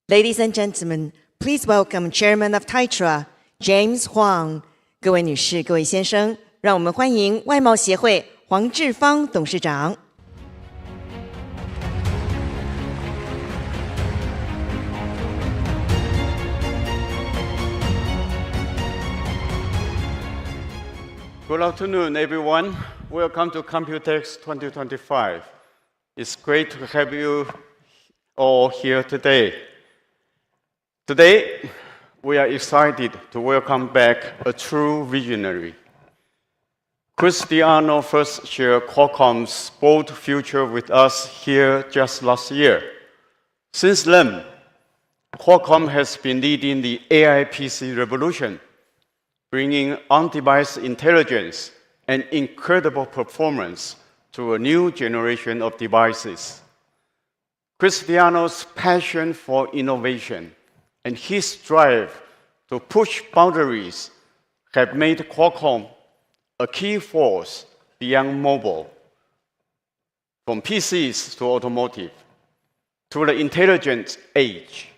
Ladies and gentlemen, please welcome Chairman of TAIPEI, James Huang. 各位女士、各位先生，让我们欢迎外贸协会黄志芳董事长。Good afternoon, everyone. Welcome to Computex 2025. It's great to have you all here today. Today, we are excited to welcome back a true visionary. Cristiano first shared Qualcomm's bold future with us here just last year. Since then, Qualcomm has been leading the AI PC revolution, bringing on-device intelligence and incredible performance to a new generation of devices. Cristiano's passion for innovation and his drive to push boundaries have made Qualcomm a key force beyond mobile, from PCs to automotive, to the intelligent age.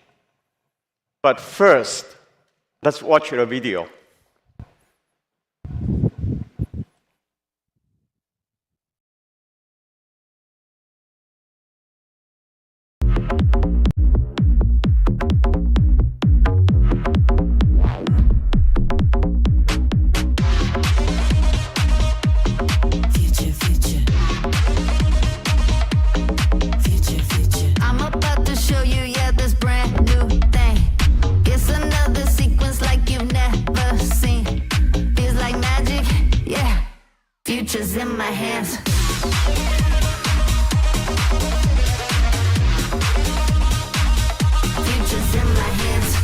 But first, let's watch the video. Futures in my hands. Futures in my hands.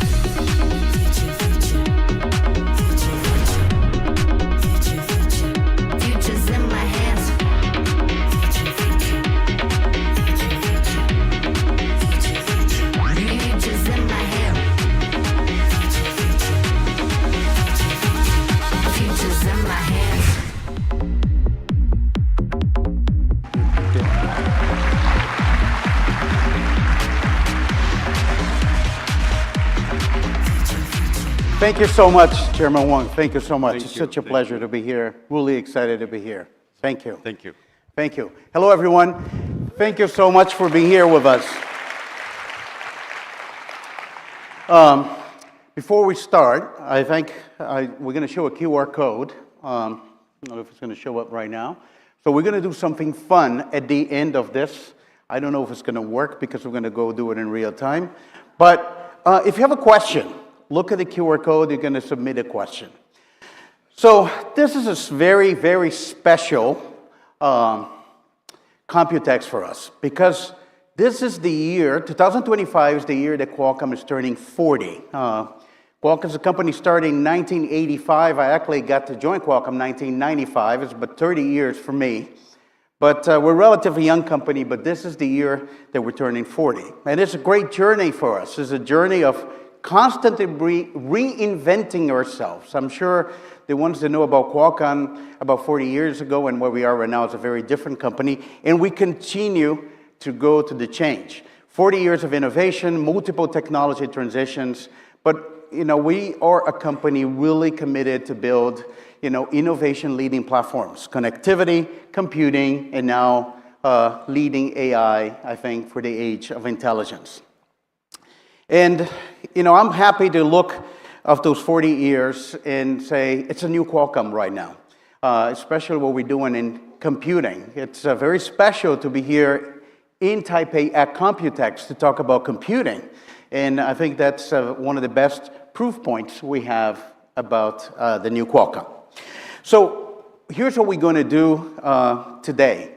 Futures in my hands. Futures in my hands. Futures in my hands. Thank you so much, Chairman Wang. Thank you so much. It's such a pleasure you. to be here. Really excited to be here. Thank you. Thank you. Thank you. Hello, everyone. Thank you so much for being here with us. Before we start, I think we're going to show a QR code. I don't know if it's going to show up right now. So we're going to do something fun at the end of this. I don't know if it's going to work because we're going to go do it in real time. But if you have a question, look at the QR code, you're going to submit a question. So this is a very, very special Computex for us because this is the year, 2025 is the year that Qualcomm is turning 40. Qualcomm is a company starting in 1985. I actually got to join Qualcomm in 1995. It's about 30 years for me. But we're a relatively young company, but this is the year that we're turning 40. And it's a great journey for us. It's a journey of constantly reinventing ourselves. I'm sure the ones that know about Qualcomm about 40 years ago and where we are right now is a very different company, and we continue to go to the change. 40 years of innovation, multiple technology transitions, but we are a company really committed to build innovation-leading platforms, connectivity, computing, and now leading AI, I think, for the age of intelligence. And, I'm happy to look at those 40 years and say it's a new Qualcomm right now, especially what we're doing in computing. It's very special to be here in Taipei at Computex to talk about computing. And I think that's one of the best proof points we have about the new Qualcomm. So here's what we're going to do today.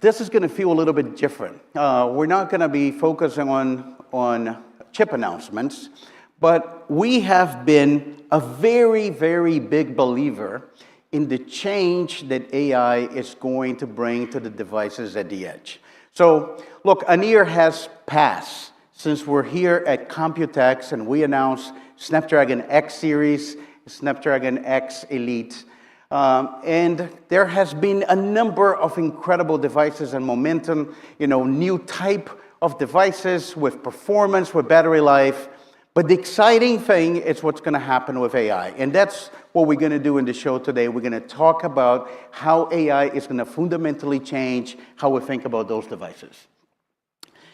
This is going to feel a little bit different. We're not going to be focusing on chip announcements, but we have been a very, very big believer in the change that AI is going to bring to the devices at the edge. So, look, a year has passed since we're here at Computex and we announced Snapdragon X series, Snapdragon X Elite, and there has been a number of incredible devices and momentum, new type of devices with performance, with battery life. But the exciting thing is what's going to happen with AI. And that's what we're going to do in the show today. We're going to talk about how AI is going to fundamentally change how we think about those devices.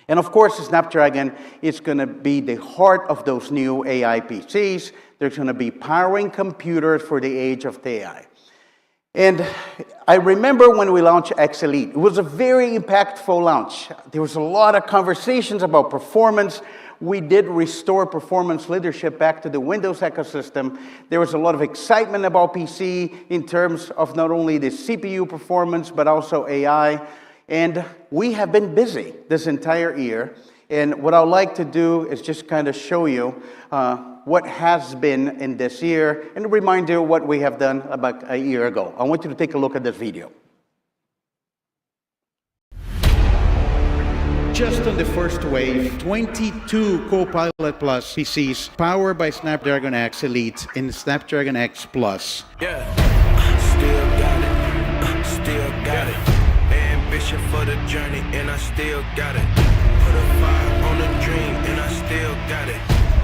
And of course, Snapdragon is going to be the heart of those new AI PCs. They're going to be powering computers for the age of the AI. And I remember when we launched X Elite, it was a very impactful launch. There was a lot of conversations about performance. We did restore performance leadership back to the Windows ecosystem. There was a lot of excitement about PC in terms of not only the CPU performance, but also AI. And we have been busy this entire year. And what I'd like to do is just kind of show you what has been in this year and remind you what we have done about a year ago. I want you to take a look at this video. Just on the first wave, 22 Copilot Plus PCs powered by Snapdragon X Elite and Snapdragon X Plus. Yeah, still got it, still got it. Ambition for the journey, and I still got it. Put a fire on the dream, and I still got it.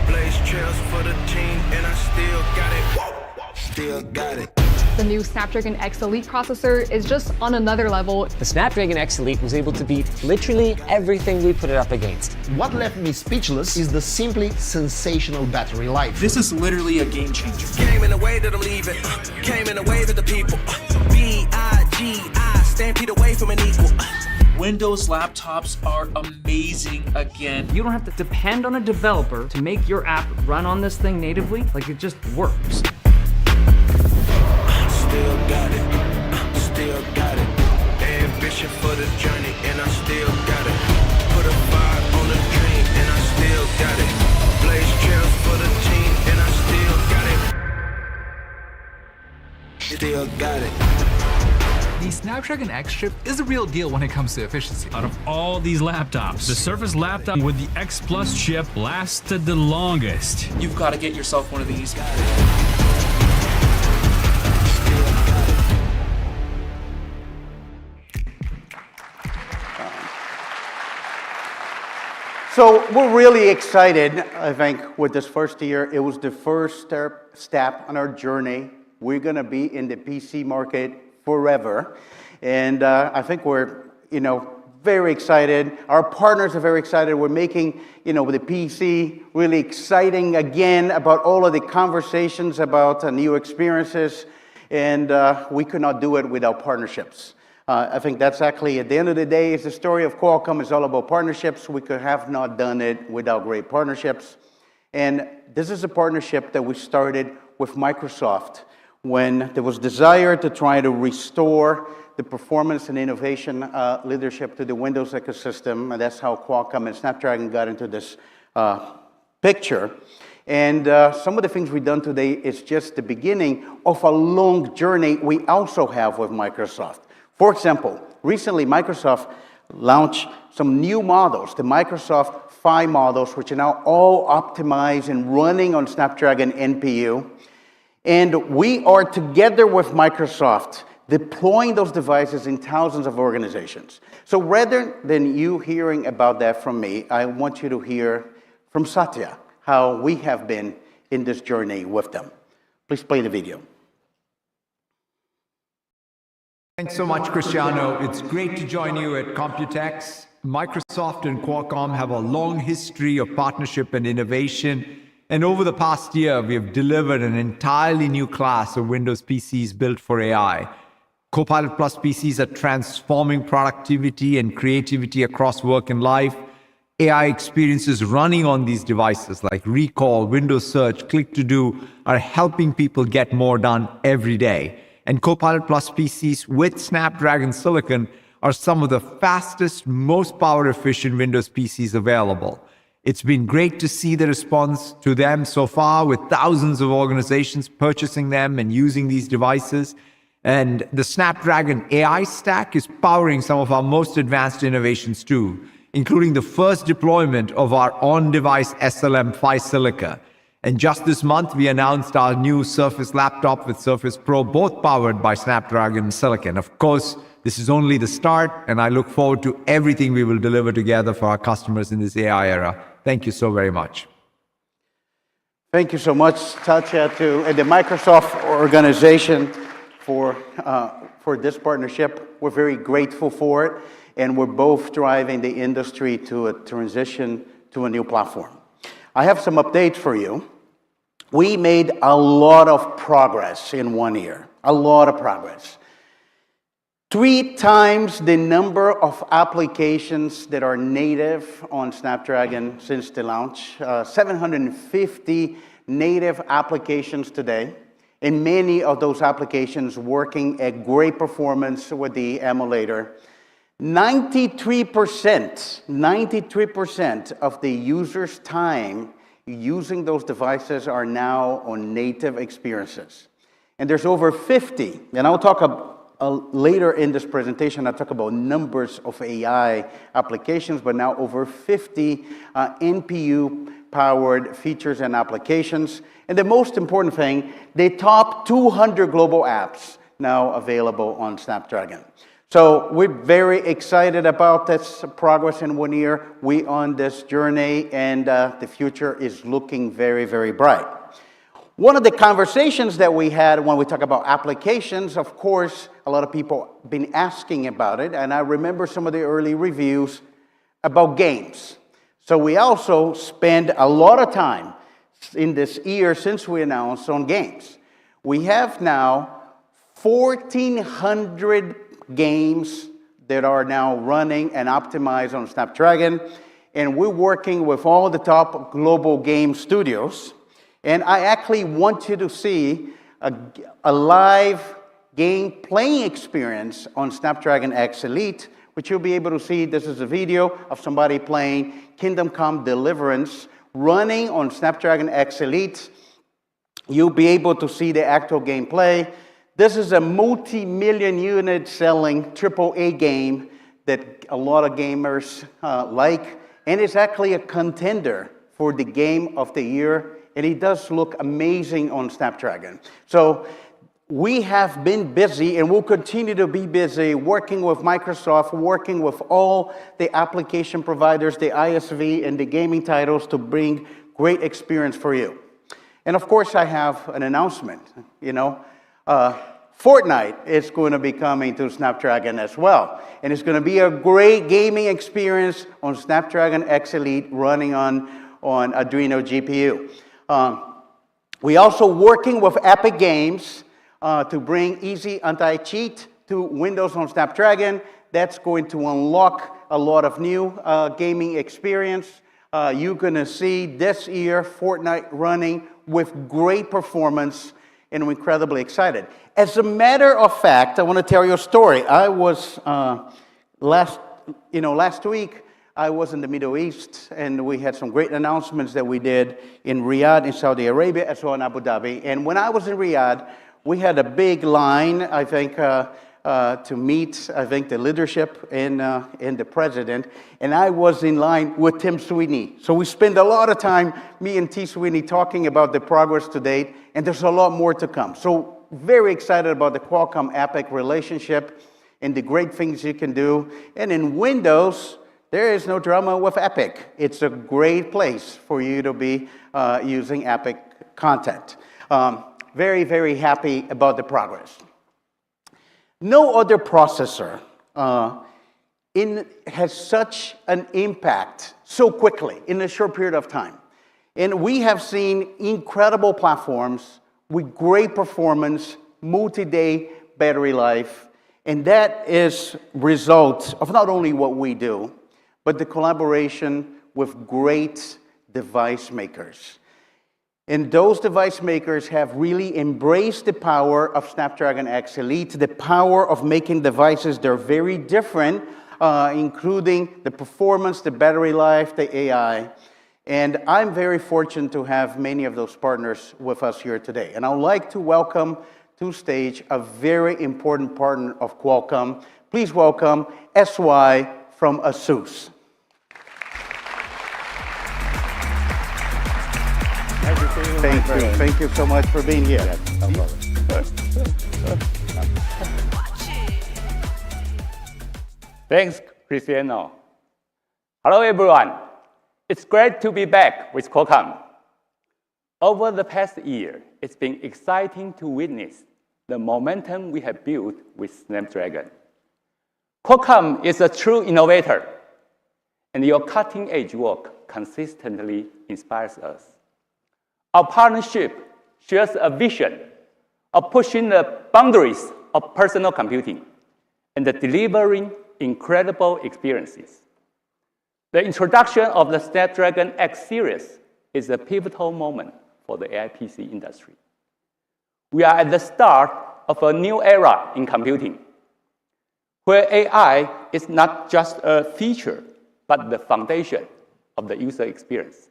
Blaze trails for the team, and I still got it. Still got it. The new Snapdragon X Elite processor is just on another level. The Snapdragon X Elite was able to beat literally everything we put it up against. What left me speechless is the simply sensational battery life. This is literally a game changer. Came in the way that I'm leaving, came in the way of the people. B-I-G-I, stampede away from an equal. Windows laptops are amazing again. You don't have to depend on a developer to make your app run on this thing natively. Like, it just works. Still got it, still got it. Ambition for the journey, and I still got it. Put a fire on the dream, and I still got it. Blaze trails for the team, and I still got it. Still got it. The Snapdragon X chip is a real deal when it comes to efficiency. Out of all these laptops, the Surface laptop with the X Plus chip lasted the longest. You've got to get yourself one of these. So we're really excited, I think, with this first year. It was the first step on our journey. We're going to be in the PC market forever. And I think we're, very excited. Our partners are very excited. We're making, the PC really exciting again about all of the conversations about new experiences. And we could not do it without partnerships. I think that's actually, at the end of the day, it's the story of Qualcomm. It's all about partnerships. We could have not done it without great partnerships. And this is a partnership that we started with Microsoft when there was desire to try to restore the performance and innovation leadership to the Windows ecosystem. And that's how Qualcomm and Snapdragon got into this picture. And some of the things we've done today is just the beginning of a long journey we also have with Microsoft. For example, recently Microsoft launched some new models, the Microsoft 5 models, which are now all optimized and running on Snapdragon NPU. And we are together with Microsoft deploying those devices in thousands of organizations. So rather than you hearing about that from me, I want you to hear from Satya how we have been in this journey with them. Please play the video. Thanks so much, Cristiano. It's great to join you at Computex. Microsoft and Qualcomm have a long history of partnership and innovation. And over the past year, we have delivered an entirely new class of Windows PCs built for AI. Copilot Plus PCs are transforming productivity and creativity across work and life. AI experiences running on these devices like Recall, Windows Search, Click to Do are helping people get more done every day. And Copilot Plus PCs with Snapdragon Silicon are some of the fastest, most power-efficient Windows PCs available. It's been great to see the response to them so far, with thousands of organizations purchasing them and using these devices. And the Snapdragon AI stack is powering some of our most advanced innovations too, including the first deployment of our on-device SLM Phi Silica. And just this month, we announced our new Surface laptop with Surface Pro, both powered by Snapdragon Silicon. Of course, This is only the start, and I look forward to everything we will deliver together for our customers in this AI era. Thank you so very much. Thank you so much, Satya, and the Microsoft organization for this partnership. We're very grateful for it, and we're both driving the industry to a transition to a new platform. I have some updates for you. We made a lot of progress in 1 year, a lot of progress. 3 times the number of applications that are native on Snapdragon since the launch, 750 native applications today, and many of those applications working at great performance with the emulator. 93% of the users' time using those devices are now on native experiences. And there's over 50, and I'll talk later in this presentation, I'll talk about numbers of AI applications, but now over 50 NPU-powered features and applications. And the most important thing, the top 200 global apps now available on Snapdragon. So we're very excited about this progress in 1 year. We're on this journey, and the future is looking very, very bright. One of the conversations that we had when we talk about applications, of course, a lot of people have been asking about it, and I remember some of the early reviews about games. So we also spend a lot of time in this year since we announced on games. We have now 1,400 games that are now running and optimized on Snapdragon, and we're working with all the top global game studios. And I actually want you to see a live game playing experience on Snapdragon X Elite, which you'll be able to see. This is a video of somebody playing Kingdom Come Deliverance running on Snapdragon X Elite. You'll be able to see the actual gameplay. This is a multi-million unit selling AAA game that a lot of gamers like, and it's actually a contender for the Game of the Year, and it does look amazing on Snapdragon. So we have been busy, and we'll continue to be busy working with Microsoft, working with all the application providers, the ISV, and the gaming titles to bring great experience for you. And of course, I have an announcement. Fortnite is going to be coming to Snapdragon as well. And it's going to be a great gaming experience on Snapdragon X Elite running on Adreno GPU. We're also working with Epic Games to bring easy anti-cheat to Windows on Snapdragon. That's going to unlock a lot of new gaming experience. You're going to see this year Fortnite running with great performance, and we're incredibly excited. As a matter of fact, I want to tell you a story. I was last week, I was in the Middle East, and we had some great announcements that we did in Riyadh, in Saudi Arabia, as well in Abu Dhabi. And when I was in Riyadh, we had a big line, I think, to meet, I think, the leadership and the president. And I was in line with Tim Sweeney. So we spent a lot of time, me and T. Sweeney, talking about the progress to date, and there's a lot more to come. So very excited about the Qualcomm-Epic relationship and the great things you can do. And in Windows, there is no drama with Epic. It's a great place for you to be using Epic content. Very, very happy about the progress. No other processor has such an impact so quickly in a short period of time. And we have seen incredible platforms with great performance, multi-day battery life, and that is result of not only what we do, but the collaboration with great device makers. And those device makers have really embraced the power of Snapdragon X Elite, the power of making devices that are very different, including the performance, the battery life, the AI. And I'm very fortunate to have many of those partners with us here today. And I would like to welcome to stage a very important partner of Qualcomm. Please welcome SY from ASUS. Thank you. Thank you so much for being here. Thanks, Cristiano. Hello, everyone. It's great to be back with Qualcomm. Over the past year, it's been exciting to witness the momentum we have built with Snapdragon. Qualcomm is a true innovator, and your cutting-edge work consistently inspires us. Our partnership shares a vision of pushing the boundaries of personal computing and delivering incredible experiences. The introduction of the Snapdragon X series is a pivotal moment for the AI PC industry. We are at the start of a new era in computing, where AI is not just a feature, but the foundation of the user experience.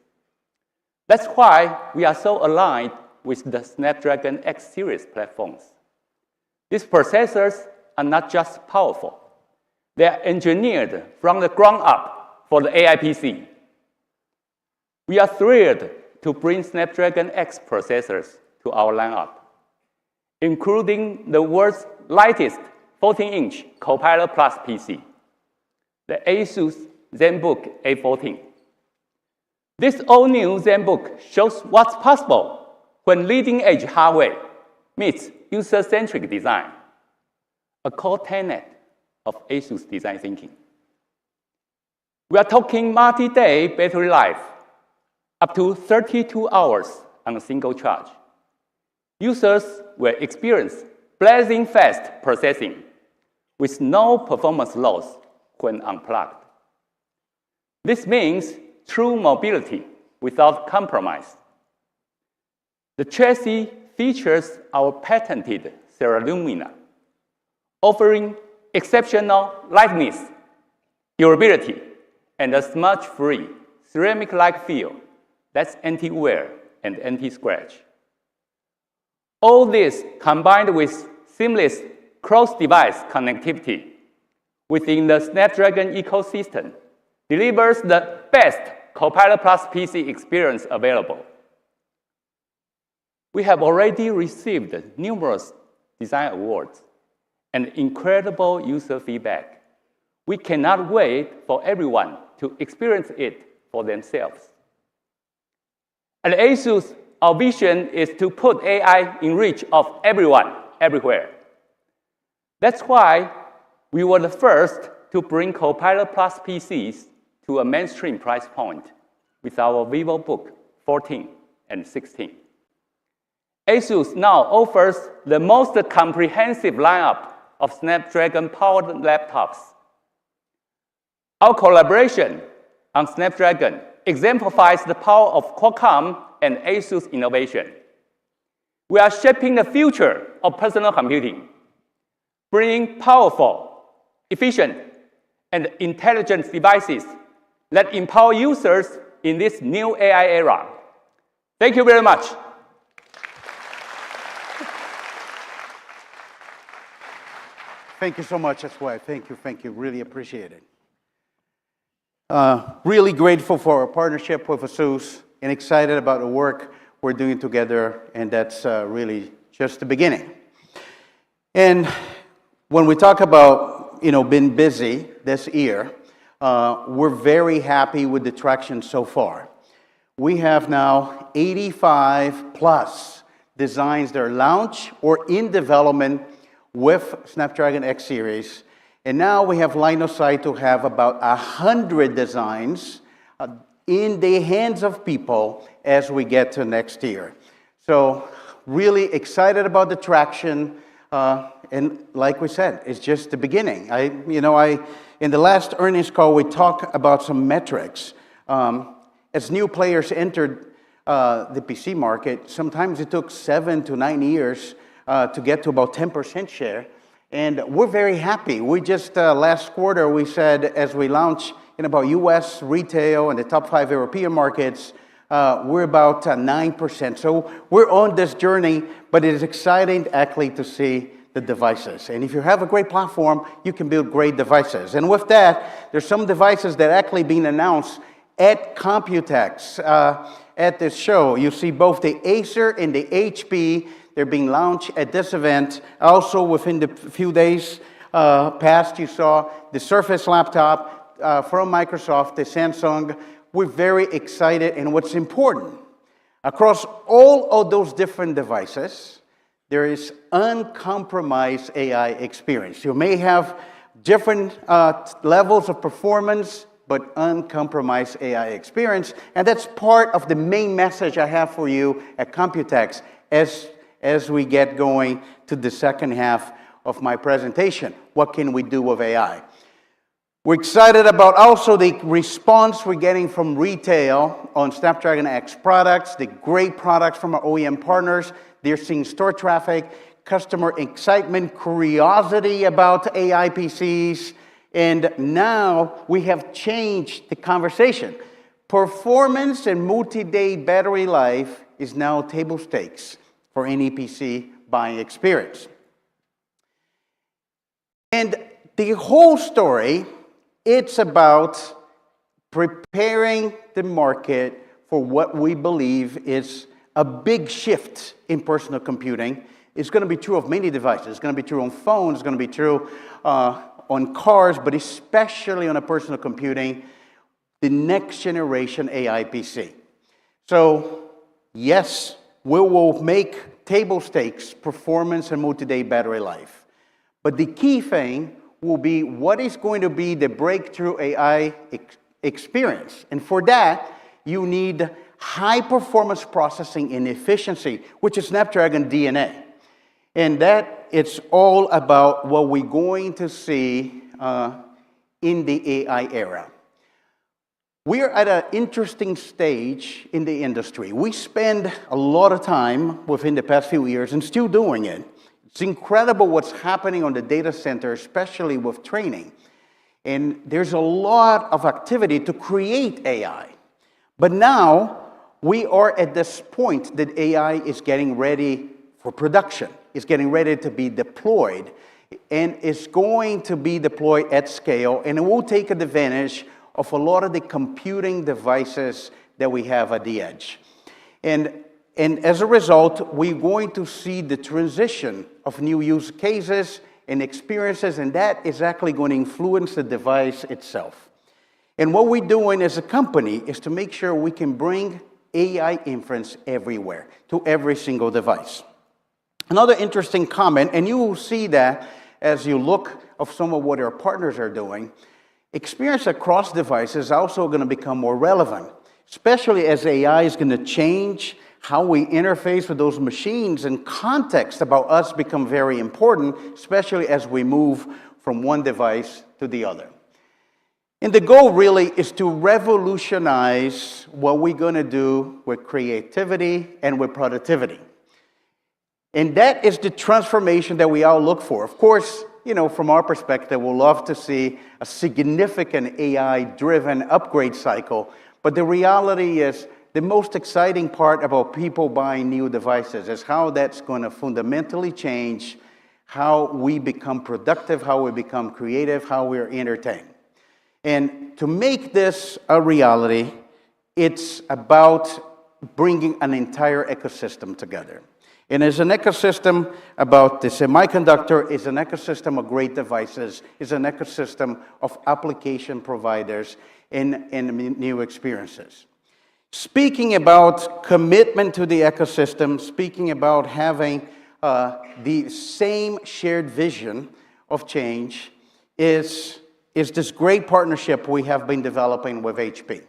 That's why we are so aligned with the Snapdragon X series platforms. These processors are not just powerful, they are engineered from the ground up for the AI PC. We are thrilled to bring Snapdragon X processors to our lineup, including the world's lightest 14-inch Copilot Plus PC, the ASUS ZenBook A14. This all-new ZenBook shows what's possible when leading-edge hardware meets user-centric design, a core tenet of ASUS design thinking. We are talking multi-day battery life, up to 32 hours on a single charge. Users will experience blazing fast processing with no performance loss when unplugged. This means true mobility without compromise. The chassis features our patented Ceralumina, offering exceptional lightness, durability, and a smudge-free, ceramic-like feel that's anti-wear and anti-scratch. All this combined with seamless cross-device connectivity within the Snapdragon ecosystem delivers the best Copilot Plus PC experience available. We have already received numerous design awards and incredible user feedback. We cannot wait for everyone to experience it for themselves. At ASUS, our vision is to put AI in reach of everyone, everywhere. That's why we were the first to bring Copilot Plus PCs to a mainstream price point with our VivoBook 14 and 16. ASUS now offers the most comprehensive lineup of Snapdragon-powered laptops. Our collaboration on Snapdragon exemplifies the power of Qualcomm and ASUS innovation. We are shaping the future of personal computing, bringing powerful, efficient, and intelligent devices that empower users in this new AI era. Thank you very much. Thank you so much. That's why. Thank you. Really appreciate it. Really grateful for our partnership with ASUS and excited about the work we're doing together, and that's really just the beginning. And when we talk about, being busy this year, we're very happy with the traction so far. We have now 85 plus designs that are launched or in development with Snapdragon X series. And now we have line of sight to have about 100 designs in the hands of people as we get to next year. So really excited about the traction. And like we said, it's just the beginning. In the last earnings call, we talked about some metrics. As new players entered the PC market, sometimes it took 7 to 9 years to get to about 10% share. And we're very happy. We just, last quarter, we said as we launch in about US retail and the top 5 European markets, we're about 9%. So we're on this journey, but it is exciting actually to see the devices. And if you have a great platform, you can build great devices. And with that, there's some devices that are actually being announced at Computex. At this show, you see both the Acer and the HP. They're being launched at this event. Also, within the few days, past, you saw the Surface laptop from Microsoft, the Samsung. We're very excited, and what's important, across all of those different devices, there is uncompromised AI experience. You may have different levels of performance, but uncompromised AI experience, and that's part of the main message I have for you at Computex as we get going to the second half of my presentation. What can we do with AI? We're excited about also the response we're getting from retail on Snapdragon X products, the great products from our OEM partners. They're seeing store traffic, customer excitement, curiosity about AI PCs, and now we have changed the conversation. Performance and multi-day battery life is now table stakes for any PC buying experience. And the whole story, it's about preparing the market for what we believe is a big shift in personal computing. It's going to be true of many devices. It's going to be true on phones. It's going to be true on cars, but especially on a personal computing, the next generation AI PC. So, yes, we will make table stakes performance and multi-day battery life. But the key thing will be what is going to be the breakthrough AI experience. And for that, you need high performance processing and efficiency, which is Snapdragon DNA. And that it's all about what we're going to see in the AI era. We are at an interesting stage in the industry. We spend a lot of time within the past few years and still doing it. It's incredible what's happening on the data center, especially with training. And there's a lot of activity to create AI. But now we are at this point that AI is getting ready for production. It's getting ready to be deployed. And it's going to be deployed at scale. And it will take advantage of a lot of the computing devices that we have at the edge. And as a result, we're going to see the transition of new use cases and experiences, and that is actually going to influence the device itself. And what we're doing as a company is to make sure we can bring AI inference everywhere, to every single device. Another interesting comment, and you will see that as you look of some of what our partners are doing, experience across devices is also going to become more relevant, especially as AI is going to change how we interface with those machines, and context about us become very important, especially as we move from one device to the other. And the goal really is to revolutionize what we're going to do with creativity and with productivity. And that is the transformation that we all look for. Of course, you know, from our perspective, we'll love to see a significant AI-driven upgrade cycle, but the reality is the most exciting part about people buying new devices is how that's going to fundamentally change how we become productive, how we become creative, how we're entertained. And to make this a reality, it's about bringing an entire ecosystem together. And as an ecosystem about the semiconductor, is an ecosystem of great devices, is an ecosystem of application providers and new experiences. Speaking about commitment to the ecosystem, speaking about having the same shared vision of change is this great partnership we have been developing with HP.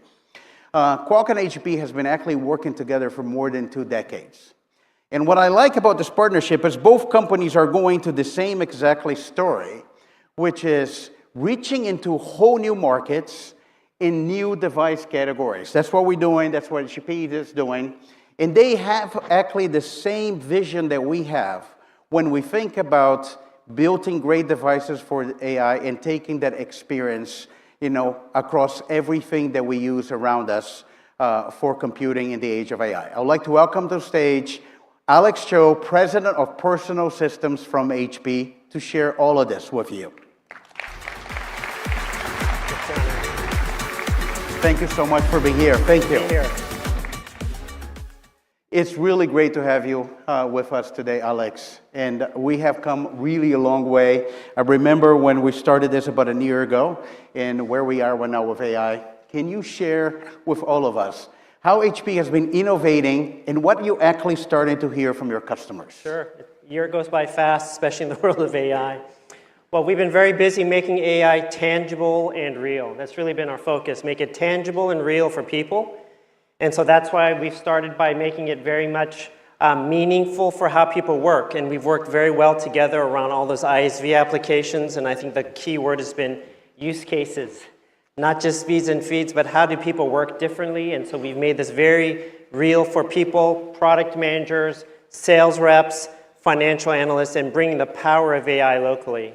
Qualcomm and HP has been actually working together for more than 2 decades. And what I like about this partnership is both companies are going to the same exactly story, which is reaching into whole new markets in new device categories. That's what we're doing, that's what HP is doing. And they have actually the same vision that we have when we think about building great devices for AI and taking that experience, you know, across everything that we use around us for computing in the age of AI. I would like to welcome to the stage Alex Cho, President of Personal Systems from HP, to share all of this with you. Thank you so much for being here. Thank you. It's really great to have you with us today, Alex. And we have come really a long way. I remember when we started this about a year ago and where we are right now with AI. Can you share with all of us how HP has been innovating and what you're actually starting to hear from your customers? Sure. A year goes by fast, especially in the world of AI. Well, we've been very busy making AI tangible and real. That's really been our focus, make it tangible and real for people. And so that's why we've started by making it very much meaningful for how people work. And we've worked very well together around all those ISV applications. And I think the key word has been use cases. Not just feeds and feeds, but how do people work differently? And so we've made this very real for people, product managers, sales reps, financial analysts, and bringing the power of AI locally.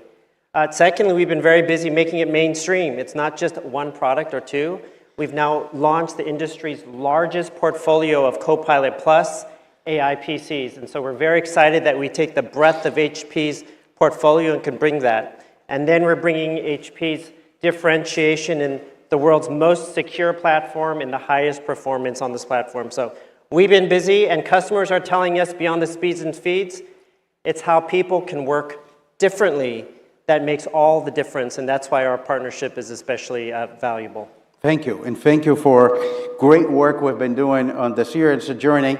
Secondly, we've been very busy making it mainstream. It's not just one product or two. We've now launched the industry's largest portfolio of Copilot Plus AI PCs. And so we're very excited that we take the breadth of HP's portfolio and can bring that. And then we're bringing HP's differentiation in the world's most secure platform and the highest performance on this platform. So we've been busy, and customers are telling us beyond the speeds and feeds, it's how people can work differently that makes all the difference. And that's why our partnership is especially valuable. Thank you, and thank you for great work we've been doing on this year. It's a journey.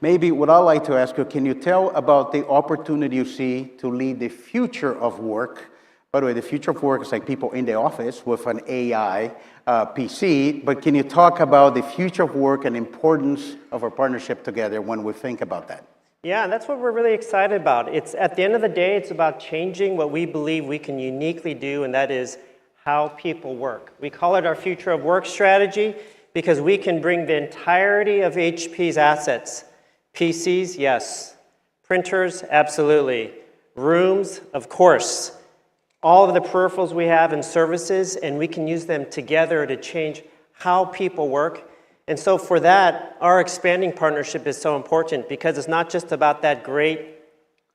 Maybe what I'd like to ask you, can you tell about the opportunity you see to lead the future of work? By the way, the future of work is like people in the office with an AI PC, but can you talk about the future of work and importance of our partnership together when we think about that? Yeah, that's what we're really excited about. It's at the end of the day, it's about changing what we believe we can uniquely do, and that is how people work. We call it our future of work strategy because we can bring the entirety of HP's assets. PCs, yes. Printers, absolutely. Rooms, of course. All of the peripherals we have and services, and we can use them together to change how people work. And so for that, our expanding partnership is so important because it's not just about that great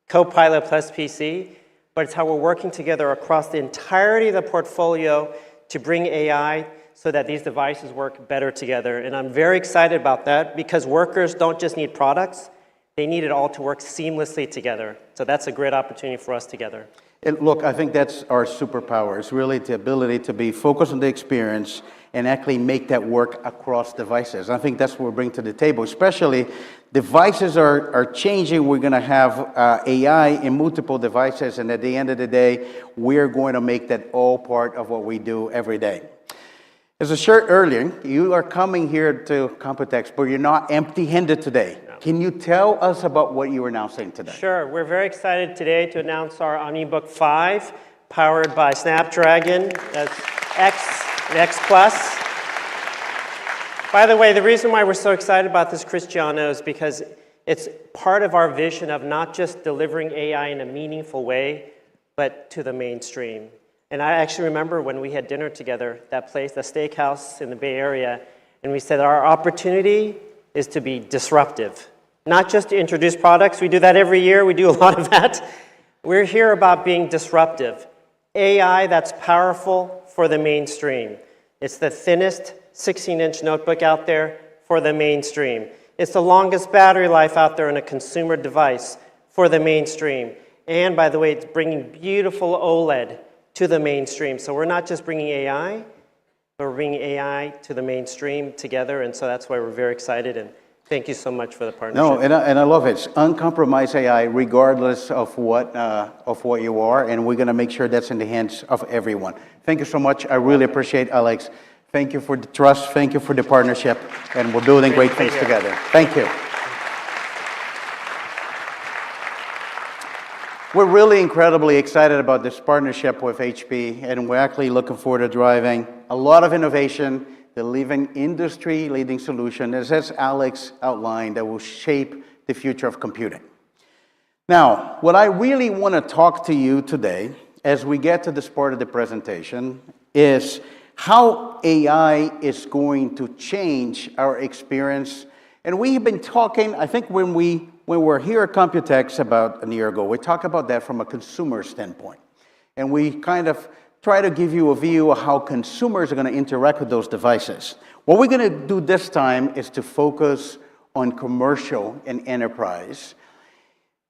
Copilot Plus PC, but it's how we're working together across the entirety of the portfolio to bring AI so that these devices work better together. And I'm very excited about that because workers don't just need products, they need it all to work seamlessly together. So that's a great opportunity for us together. Look, I think that's our superpower. It's really the ability to be focused on the experience and actually make that work across devices. I think that's what we bring to the table, especially devices are changing. We're going to have AI in multiple devices, and at the end of the day, we're going to make that all part of what we do every day. As I shared earlier, you are coming here to Computex, but you're not empty-handed today. No. Can you tell us about what you are announcing today? Sure. We're very excited today to announce our OmniBook 5, powered by Snapdragon. That's X Plus. By the way, the reason why we're so excited about this, Cristiano, is because it's part of our vision of not just delivering AI in a meaningful way, but to the mainstream. And I actually remember when we had dinner together, that place, the steakhouse in the Bay Area, and we said our opportunity is to be disruptive. Not just to introduce products, we do that every year, we do a lot of that. We're here about being disruptive. AI that's powerful for the mainstream. It's the thinnest 16-inch notebook out there for the mainstream. It's the longest battery life out there in a consumer device for the mainstream. And by the way, it's bringing beautiful OLED to the mainstream. So we're not just bringing AI, but we're bringing AI to the mainstream together. And so that's why we're very excited. And thank you so much for the partnership. No, and I love it. It's uncompromised AI, regardless of what you are. And we're going to make sure that's in the hands of everyone. Thank you so much. I really appreciate Alex. Thank you for the trust. Thank you for the partnership. And we're building great things together. Thank you. We're really incredibly excited about this partnership with HP, and we're actually looking forward to driving a lot of innovation, delivering industry-leading solutions, as Alex outlined, that will shape the future of computing. Now, what I really want to talk to you today, as we get to this part of the presentation, is how AI is going to change our experience. And we have been talking, I think when we were here at Computex about a year ago, we talked about that from a consumer standpoint. And we kind of try to give you a view of how consumers are going to interact with those devices. What we're going to do this time is to focus on commercial and enterprise.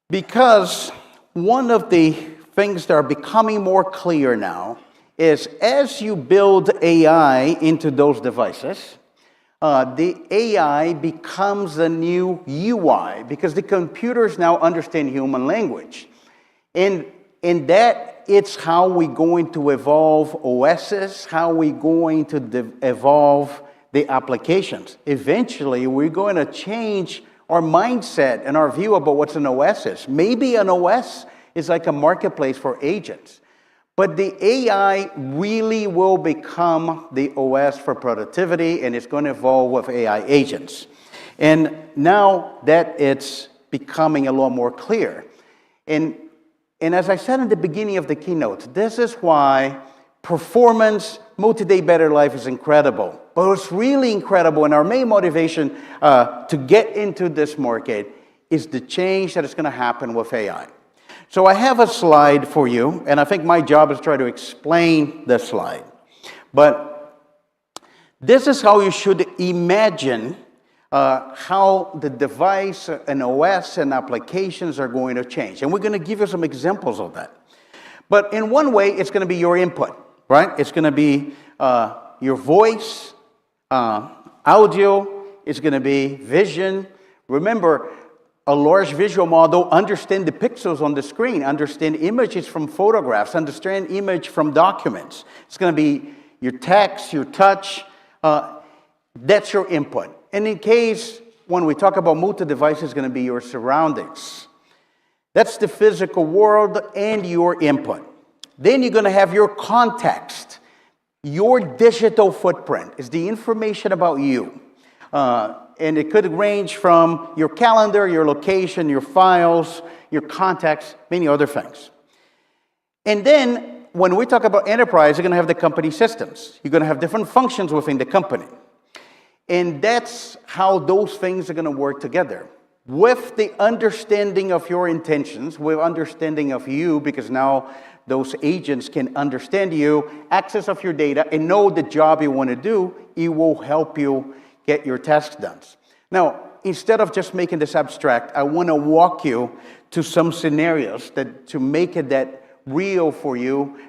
Because one of the things that are becoming more clear now is as you build AI into those devices, the AI becomes a new UI because the computers now understand human language. And that it's how we're going to evolve OSs, how we're going to evolve the applications. Eventually, we're going to change our mindset and our view about what's an OS is. Maybe an OS is like a marketplace for agents. But the AI really will become the OS for productivity, and it's going to evolve with AI agents. And now that it's becoming a lot more clear. And as I said in the beginning of the keynote, this is why performance, multi-day better life is incredible. But what's really incredible, and our main motivation to get into this market, is the change that is going to happen with AI. So I have a slide for you, and I think my job is to try to explain the slide. But this is how you should imagine how the device and OS and applications are going to change. And we're going to give you some examples of that. But in one way, it's going to be your input, right? It's going to be your voice, audio, it's going to be vision. Remember, a large visual model understands the pixels on the screen, understand images from photographs, understand image from documents. It's going to be your text, your touch. That's your input. And in case, when we talk about multi-device, it's going to be your surroundings. That's the physical world and your input. Then you're going to have your context. Your digital footprint is the information about you. And it could range from your calendar, your location, your files, your contacts, many other things. And then, when we talk about enterprise, you're going to have the company systems. You're going to have different functions within the company. And that's how those things are going to work together. With the understanding of your intentions, with understanding of you, because now those agents can understand you, access of your data, and know the job you want to do, it will help you get your tasks done. Now, instead of just making this abstract, I want to walk you to some scenarios to make it that real for you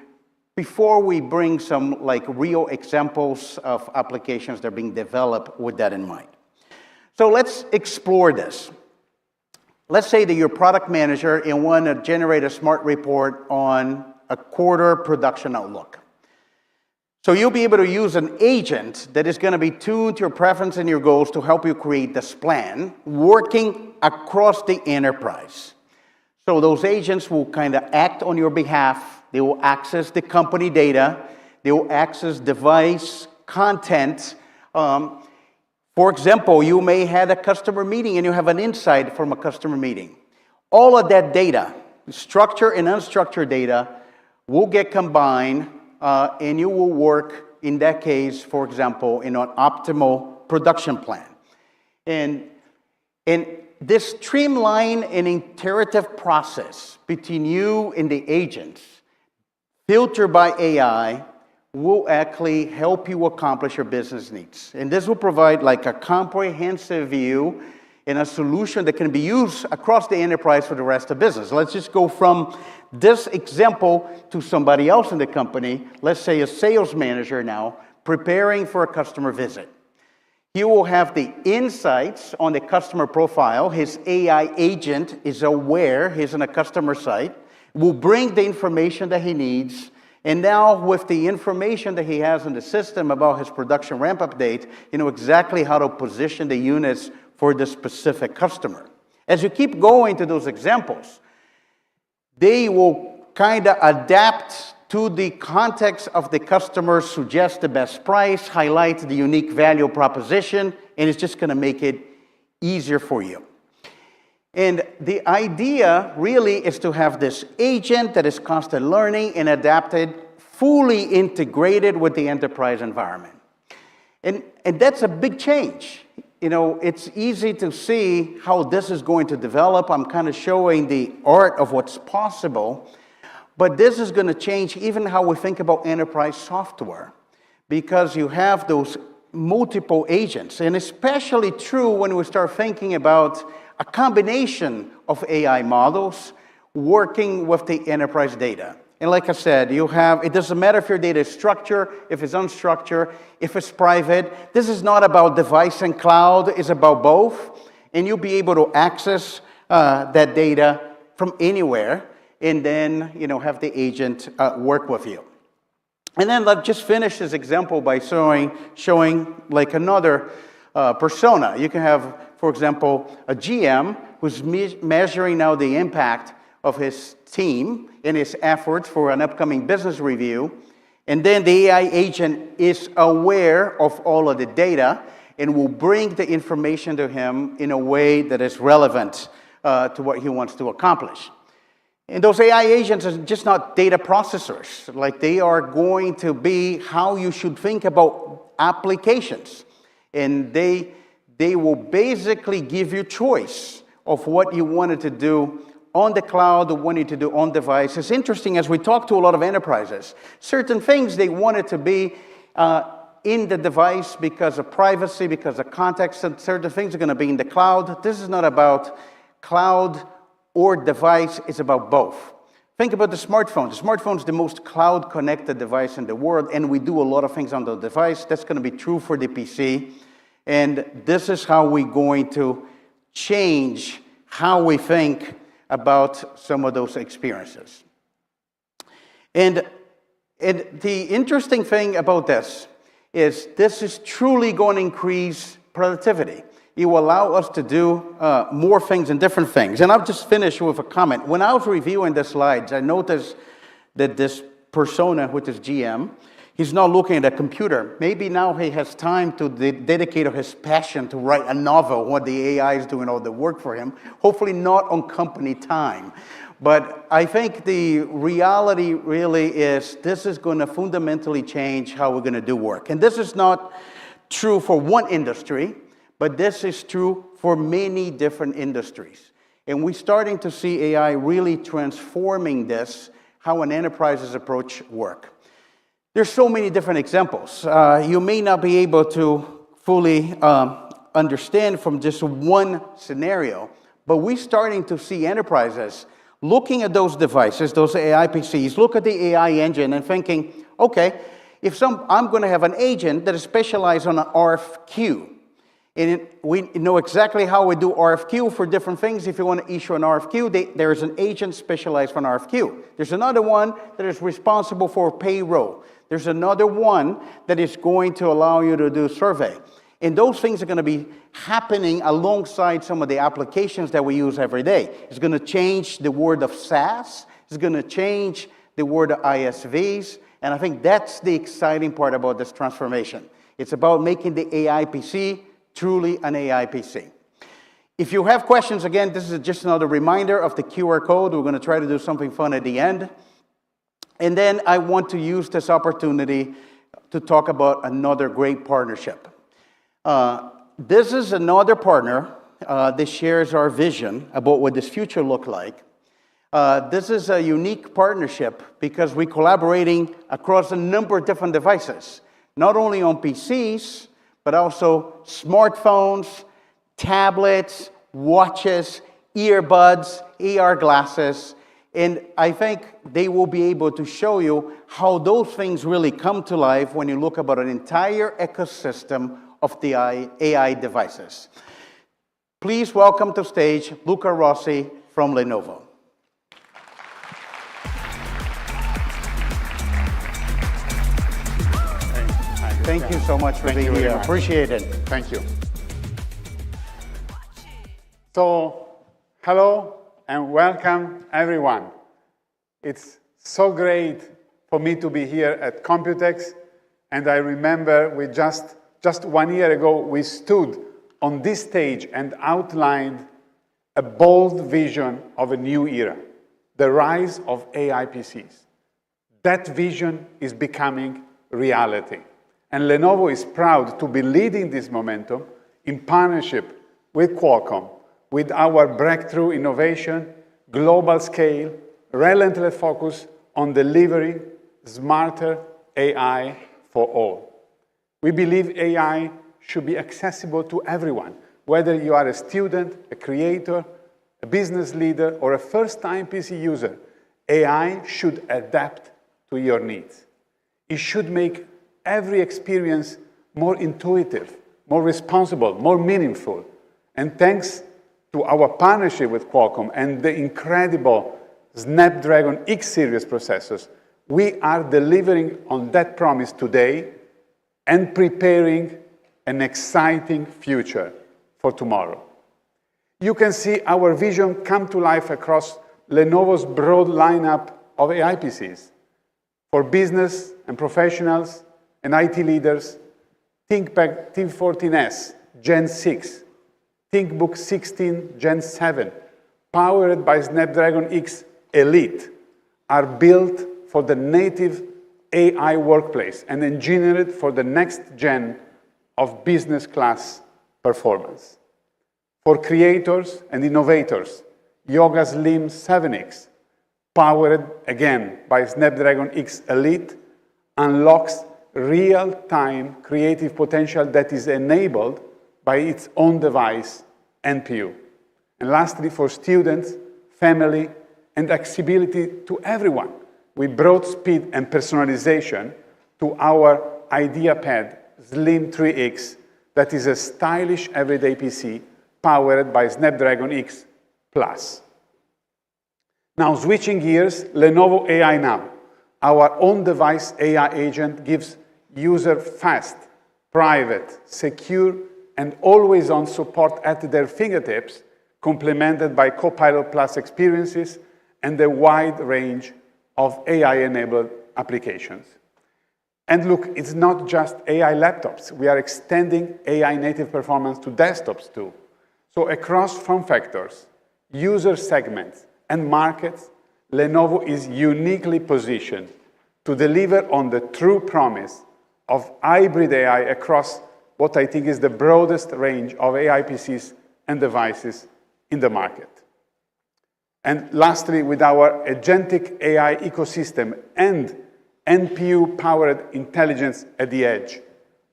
before we bring some real examples of applications that are being developed with that in mind. So let's explore this. Let's say that you're a product manager and want to generate a smart report on a quarter production outlook. So you'll be able to use an agent that is going to be tuned to your preference and your goals to help you create this plan, working across the enterprise. So those agents will kind of act on your behalf. They will access the company data. They will access device content. For example, you may have a customer meeting and you have an insight from a customer meeting. All of that data, structured and unstructured data, will get combined and you will work, in that case, for example, in an optimal production plan. And this streamlined and iterative process between you and the agents, filtered by AI, will actually help you accomplish your business needs. And this will provide a comprehensive view and a solution that can be used across the enterprise for the rest of business. Let's just go from this example to somebody else in the company, let's say a sales manager now, preparing for a customer visit. He will have the insights on the customer profile. His AI agent is aware he's on a customer site, will bring the information that he needs, and now with the information that he has in the system about his production ramp-up date, you know exactly how to position the units for the specific customer. As you keep going to those examples, they will kind of adapt to the context of the customer, suggest the best price, highlight the unique value proposition, and it's just going to make it easier for you. And the idea really is to have this agent that is constantly learning and adapted, fully integrated with the enterprise environment. And that's a big change. You know, it's easy to see how this is going to develop. I'm kind of showing the art of what's possible. But this is going to change even how we think about enterprise software, because you have those multiple agents, and especially true when we start thinking about a combination of AI models working with the enterprise data. And like I said, it doesn't matter if your data is structured, if it's unstructured, if it's private. This is not about device and cloud, it's about both. And you'll be able to access that data from anywhere, and then have the agent work with you. And then let's just finish this example by showing like another persona. You can have, for example, a GM who's measuring now the impact of his team and his efforts for an upcoming business review. And then the AI agent is aware of all of the data and will bring the information to him in a way that is relevant to what he wants to accomplish. And those AI agents are just not data processors. Like, they are going to be how you should think about applications. And they will basically give you choice of what you wanted to do on the cloud, or wanted to do on device. It's interesting, as we talk to a lot of enterprises, certain things they wanted to be in the device because of privacy, because of context, and certain things are going to be in the cloud. This is not about cloud or device, it's about both. Think about the smartphone. The smartphone is the most cloud-connected device in the world, and we do a lot of things on the device. That's going to be true for the PC. And this is how we're going to change how we think about some of those experiences. And the interesting thing about this is truly going to increase productivity. It will allow us to do more things and different things. And I'll just finish with a comment. When I was reviewing the slides, I noticed that this persona, which is GM, he's not looking at a computer. Maybe now he has time to dedicate his passion to write a novel when the AI is doing all the work for him. Hopefully not on company time. But I think the reality really is this is going to fundamentally change how we're going to do work. And this is not true for one industry, but this is true for many different industries. And we're starting to see AI really transforming this, how an enterprise's approach work. There's so many different examples. You may not be able to fully understand from just one scenario, but we're starting to see enterprises looking at those devices, those AI PCs, look at the AI engine and thinking, okay, I'm going to have an agent that is specialized on an RFQ. And we know exactly how we do RFQ for different things. If you want to issue an RFQ, there is an agent specialized for an RFQ. There's another one that is responsible for payroll. There's another one that is going to allow you to do survey. And those things are going to be happening alongside some of the applications that we use every day. It's going to change the word of SaaS. It's going to change the word of ISVs. And I think that's the exciting part about this transformation. It's about making the AI PC truly an AI PC. If you have questions, again, this is just another reminder of the QR code. We're going to try to do something fun at the end. And then I want to use this opportunity to talk about another great partnership. This is another partner that shares our vision about what this future looks like. This is a unique partnership because we're collaborating across a number of different devices, not only on PCs, but also smartphones, tablets, watches, earbuds, AR glasses. And I think they will be able to show you how those things really come to life when you look about an entire ecosystem of the AI devices. Please welcome to stage Luca Rossi from Lenovo. Thank you so much for being here. Appreciate it. Thank you. So, hello and welcome everyone. It's so great for me to be here at Computex, and I remember we just 1 year ago we stood on this stage and outlined a bold vision of a new era, the rise of AI PCs. That vision is becoming reality. And Lenovo is proud to be leading this momentum in partnership with Qualcomm, with our breakthrough innovation, global scale, relentless focus on delivering smarter AI for all. We believe AI should be accessible to everyone, whether you are a student, a creator, a business leader, or a first-time PC user. AI should adapt to your needs. It should make every experience more intuitive, more responsible, more meaningful. And thanks to our partnership with Qualcomm and the incredible Snapdragon X series processors, we are delivering on that promise today and preparing an exciting future for tomorrow. You can see our vision come to life across Lenovo's broad lineup of AI PCs. For business and professionals and IT leaders, ThinkPad T14S Gen 6, ThinkBook 16 Gen 7, powered by Snapdragon X Elite, are built for the native AI workplace and engineered for the next gen of business class performance. For creators and innovators, Yoga Slim 7X, powered again by Snapdragon X Elite, unlocks real-time creative potential that is enabled by its own device NPU. And lastly, for students, family, and accessibility to everyone, we brought speed and personalization to our IdeaPad Slim 3X that is a stylish everyday PC powered by Snapdragon X Plus. Now, switching gears, Lenovo AI Now, our on-device AI agent, gives users fast, private, secure, and always-on support at their fingertips, complemented by Copilot Plus experiences and a wide range of AI-enabled applications. And look, it's not just AI laptops. We are extending AI-native performance to desktops too. So across form factors, user segments, and markets, Lenovo is uniquely positioned to deliver on the true promise of hybrid AI across what I think is the broadest range of AI PCs and devices in the market. And lastly, with our agentic AI ecosystem and NPU-powered intelligence at the edge,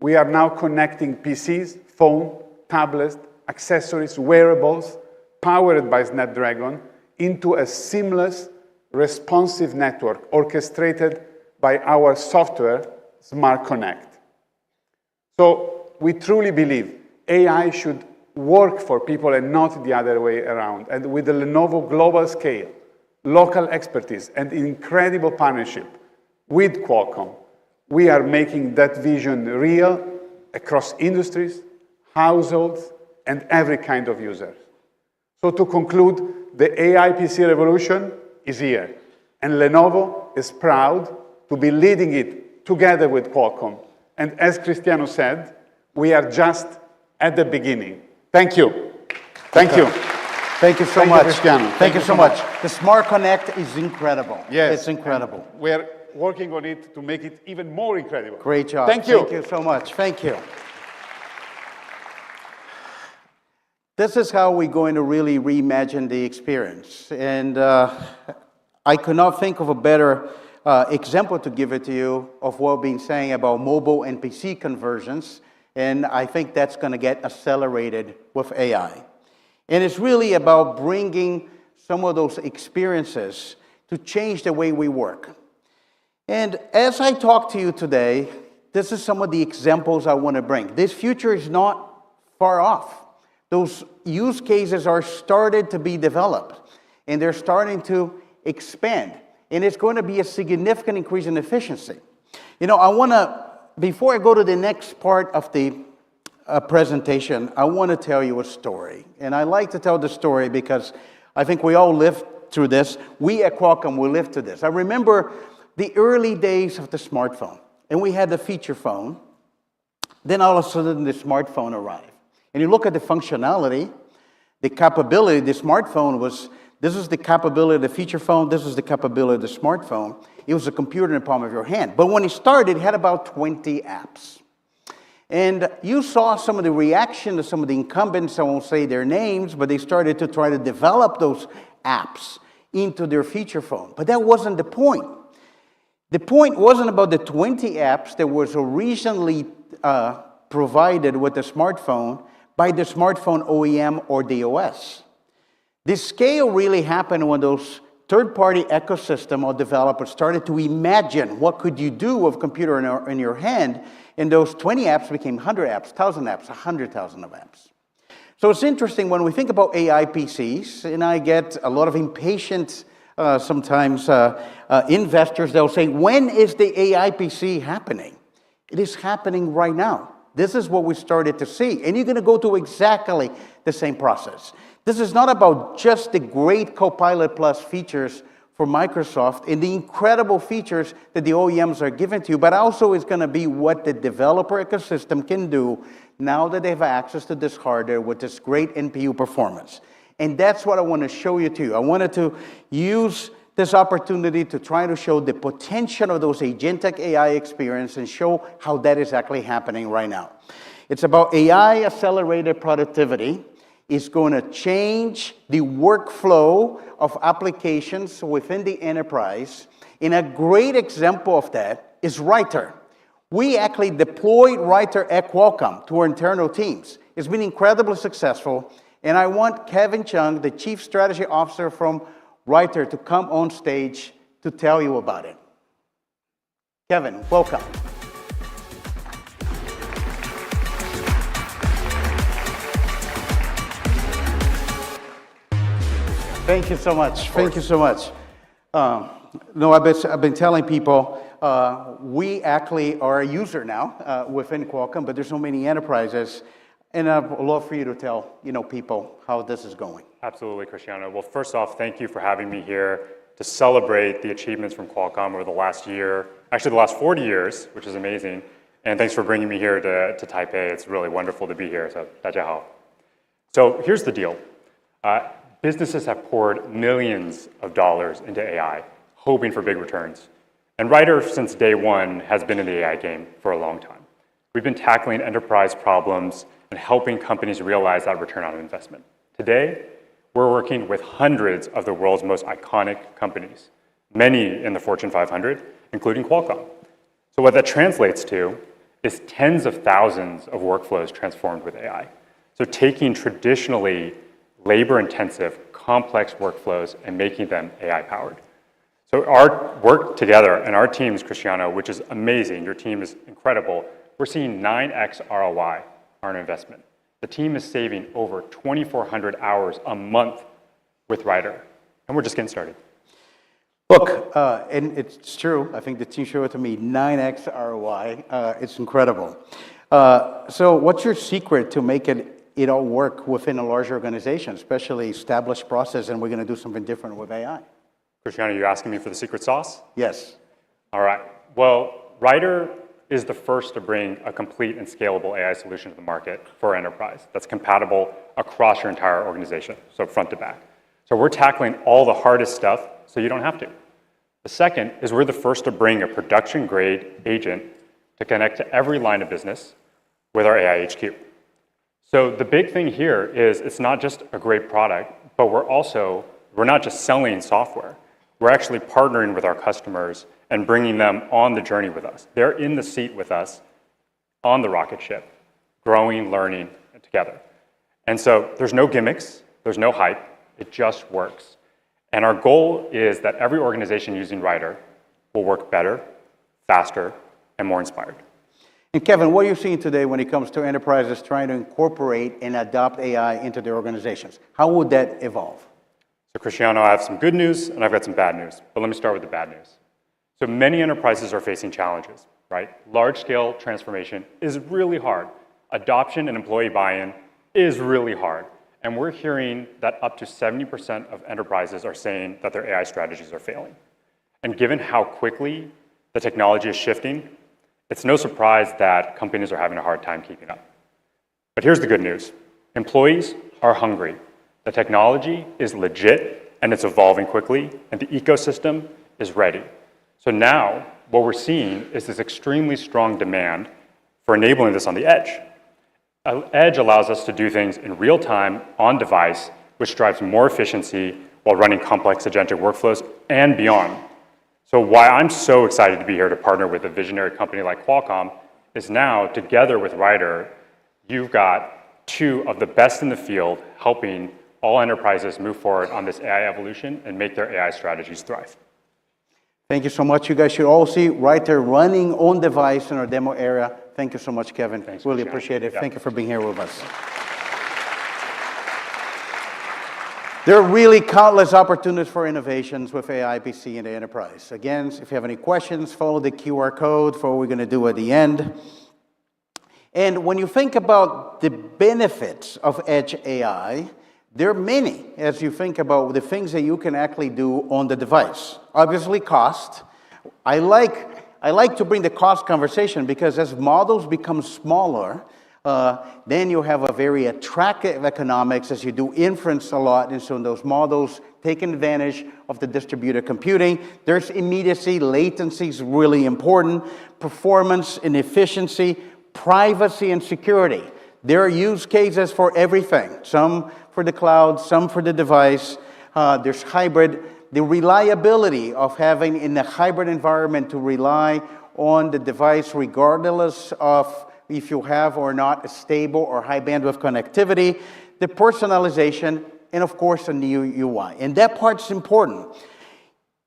we are now connecting PCs, phone, tablets, accessories, wearables, powered by Snapdragon, into a seamless, responsive network orchestrated by our software, Smart Connect. So we truly believe AI should work for people and not the other way around. And with the Lenovo global scale, local expertise, and incredible partnership with Qualcomm, we are making that vision real across industries, households, and every kind of user. So to conclude, the AI PC revolution is here, and Lenovo is proud to be leading it together with Qualcomm. And as Cristiano said, we are just at the beginning. Thank you. Thank you. Thank you so much. Cristiano. Thank you so much. The Smart Connect is incredible. Yes. It's incredible. We are working on it to make it even more incredible. Great job. Thank you. Thank you so much. Thank you. This is how we're going to really reimagine the experience. And I could not think of a better example to give it to you of what we've been saying about mobile and PC conversions. And I think that's going to get accelerated with AI. And it's really about bringing some of those experiences to change the way we work. And as I talk to you today, this is some of the examples I want to bring. This future is not far off. Those use cases are started to be developed, and they're starting to expand. And it's going to be a significant increase in efficiency. You know, I want to, before I go to the next part of the presentation, I want to tell you a story. And I like to tell the story because I think we all lived through this. We at Qualcomm, we lived through this. I remember the early days of the smartphone, and we had the feature phone. Then all of a sudden, the smartphone arrived. And you look at the functionality, the capability, the smartphone was, this is the capability of the feature phone, this is the capability of the smartphone. It was a computer in the palm of your hand. But when it started, it had about 20 apps. And you saw some of the reaction to some of the incumbents, I won't say their names, but they started to try to develop those apps into their feature phone. But that wasn't the point. The point wasn't about the 20 apps that was originally provided with the smartphone by the smartphone OEM or the OS. The scale really happened when those third-party ecosystem or developers started to imagine what could you do with a computer in your hand, and those 20 apps became 100 apps, 1,000 apps, 100,000 of apps. So it's interesting when we think about AI PCs, and I get a lot of impatient sometimes investors, they'll say, when is the AI PC happening? It is happening right now. This is what we started to see, and you're going to go through exactly the same process. This is not about just the great Copilot Plus features for Microsoft and the incredible features that the OEMs are giving to you, but also it's going to be what the developer ecosystem can do now that they have access to this hardware with this great NPU performance. And that's what I want to show you too. I wanted to use this opportunity to try to show the potential of those agentic AI experience and show how that is actually happening right now. It's about AI accelerated productivity. It's going to change the workflow of applications within the enterprise. And a great example of that is Writer. We actually deployed Writer at Qualcomm to our internal teams. It's been incredibly successful. And I want Kevin Chung, the Chief Strategy Officer from Writer, to come on stage to tell you about it. Kevin, welcome. Thank you so much. Thank you so much. I've been telling people we actually are a user now within Qualcomm, but there's so many enterprises. And I'd love for you to tell people how this is going. Absolutely, Cristiano. Well, first off, thank you for having me here to celebrate the achievements from Qualcomm over the last year, actually the last 40 years, which is amazing. And thanks for bringing me here to Taipei. It's really wonderful to be here. So, 大家好. So here's the deal. Businesses have poured millions of dollars into AI, hoping for big returns. And Writer, since day one, has been in the AI game for a long time. We've been tackling enterprise problems and helping companies realize that return on investment. Today, we're working with hundreds of the world's most iconic companies, many in the Fortune 500, including Qualcomm. So what that translates to is tens of thousands of workflows transformed with AI. So taking traditionally labor-intensive, complex workflows and making them AI-powered. So our work together and our teams, Cristiano, which is amazing, your team is incredible, we're seeing 9x ROI on investment. The team is saving over 2,400 hours a month with Writer, and we're just getting started. Look, and it's true, I think the team showed it to me, 9x ROI, it's incredible. So what's your secret to make it all work within a large organization, especially established process, and we're going to do something different with AI? Cristiano, you asking me for the secret sauce? Yes. All right. Well, Writer is the first to bring a complete and scalable AI solution to the market for enterprise that's compatible across your entire organization, so front to back. So we're tackling all the hardest stuff so you don't have to. The second is we're the first to bring a production-grade agent to connect to every line of business with our AI HQ. So the big thing here is it's not just a great product, but we're not just selling software. We're actually partnering with our customers and bringing them on the journey with us. They're in the seat with us on the rocket ship, growing, learning together. And so there's no gimmicks, there's no hype, it just works. And our goal is that every organization using Writer will work better, faster, and more inspired. And Kevin, what are you seeing today when it comes to enterprises trying to incorporate and adopt AI into their organizations? How would that evolve? So Cristiano, I have some good news and I've got some bad news, but let me start with the bad news. So many enterprises are facing challenges, right? Large-scale transformation is really hard. Adoption and employee buy-in is really hard. And we're hearing that up to 70% of enterprises are saying that their AI strategies are failing. And given how quickly the technology is shifting, it's no surprise that companies are having a hard time keeping up. But here's the good news. Employees are hungry. The technology is legit and it's evolving quickly, and the ecosystem is ready. So now what we're seeing is this extremely strong demand for enabling this on the edge. Edge allows us to do things in real time on device, which drives more efficiency while running complex agentic workflows and beyond. So why I'm so excited to be here to partner with a visionary company like Qualcomm is now, together with Ryder, you've got two of the best in the field helping all enterprises move forward on this AI evolution and make their AI strategies thrive. Thank you so much. You guys should all see right there running on device in our demo area. Thank you so much, Kevin. Thanks, really Christian. appreciate it. Yeah. Thank you for being here with us. There are really countless opportunities for innovations with AI PC in the enterprise. Again, if you have any questions, follow the QR code for what we're going to do at the end. And when you think about the benefits of Edge AI, there are many as you think about the things that you can actually do on the device. Obviously, cost. I like to bring the cost conversation because as models become smaller, then you have a very attractive economics as you do inference a lot, and so those models taking advantage of the distributed computing. There's immediacy, latency is really important, performance and efficiency, privacy and security. There are use cases for everything, some for the cloud, some for the device. There's hybrid. The reliability of having in a hybrid environment to rely on the device regardless of if you have or not a stable or high bandwidth connectivity, the personalization, and of course, a new UI. And that part's important.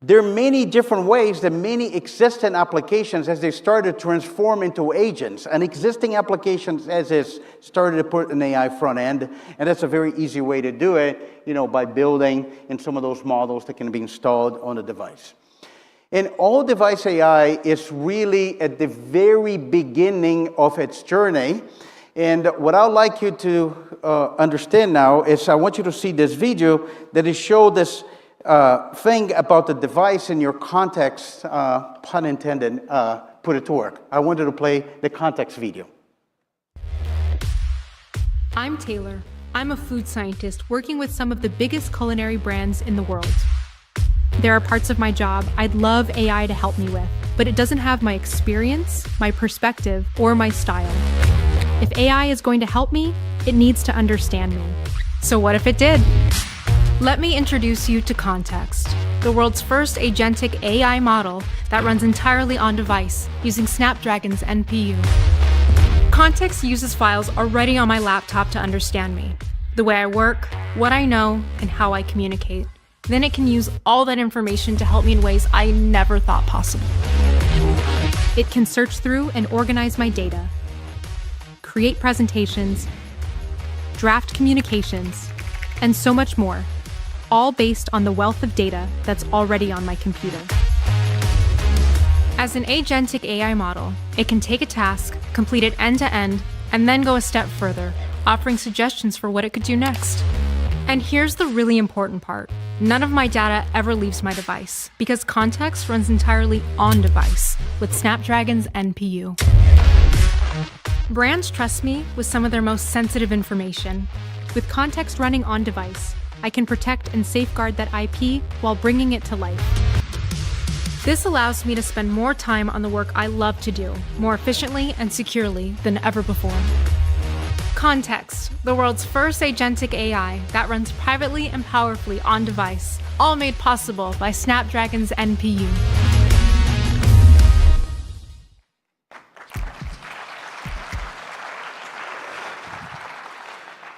There are many different ways that many existing applications, as they started to transform into agents, and existing applications as is started to put an AI front end, and that's a very easy way to do it, by building in some of those models that can be installed on the device. And all device AI is really at the very beginning of its journey. And what I'd like you to understand now is I want you to see this video that is show this thing about the device in your context, pun intended, put it to work. I wanted to play the context video. I'm Taylor. I'm a food scientist working with some of the biggest culinary brands in the world. There are parts of my job I'd love AI to help me with, but it doesn't have my experience, my perspective, or my style. If AI is going to help me, it needs to understand me. So what if it did? Let me introduce you to Context, the world's first agentic AI model that runs entirely on device using Snapdragon's NPU. Context uses files already on my laptop to understand me, the way I work, what I know, and how I communicate. Then it can use all that information to help me in ways I never thought possible. It can search through and organize my data, create presentations, draft communications, and so much more, all based on the wealth of data that's already on my computer. As an agentic AI model, it can take a task, complete it end-to-end, and then go a step further, offering suggestions for what it could do next. And here's the really important part. None of my data ever leaves my device because Context runs entirely on device with Snapdragon's NPU. Brands trust me with some of their most sensitive information. With Context running on device, I can protect and safeguard that IP while bringing it to life. This allows me to spend more time on the work I love to do, more efficiently and securely than ever before. Context, the world's first agentic AI that runs privately and powerfully on device, all made possible by Snapdragon's NPU.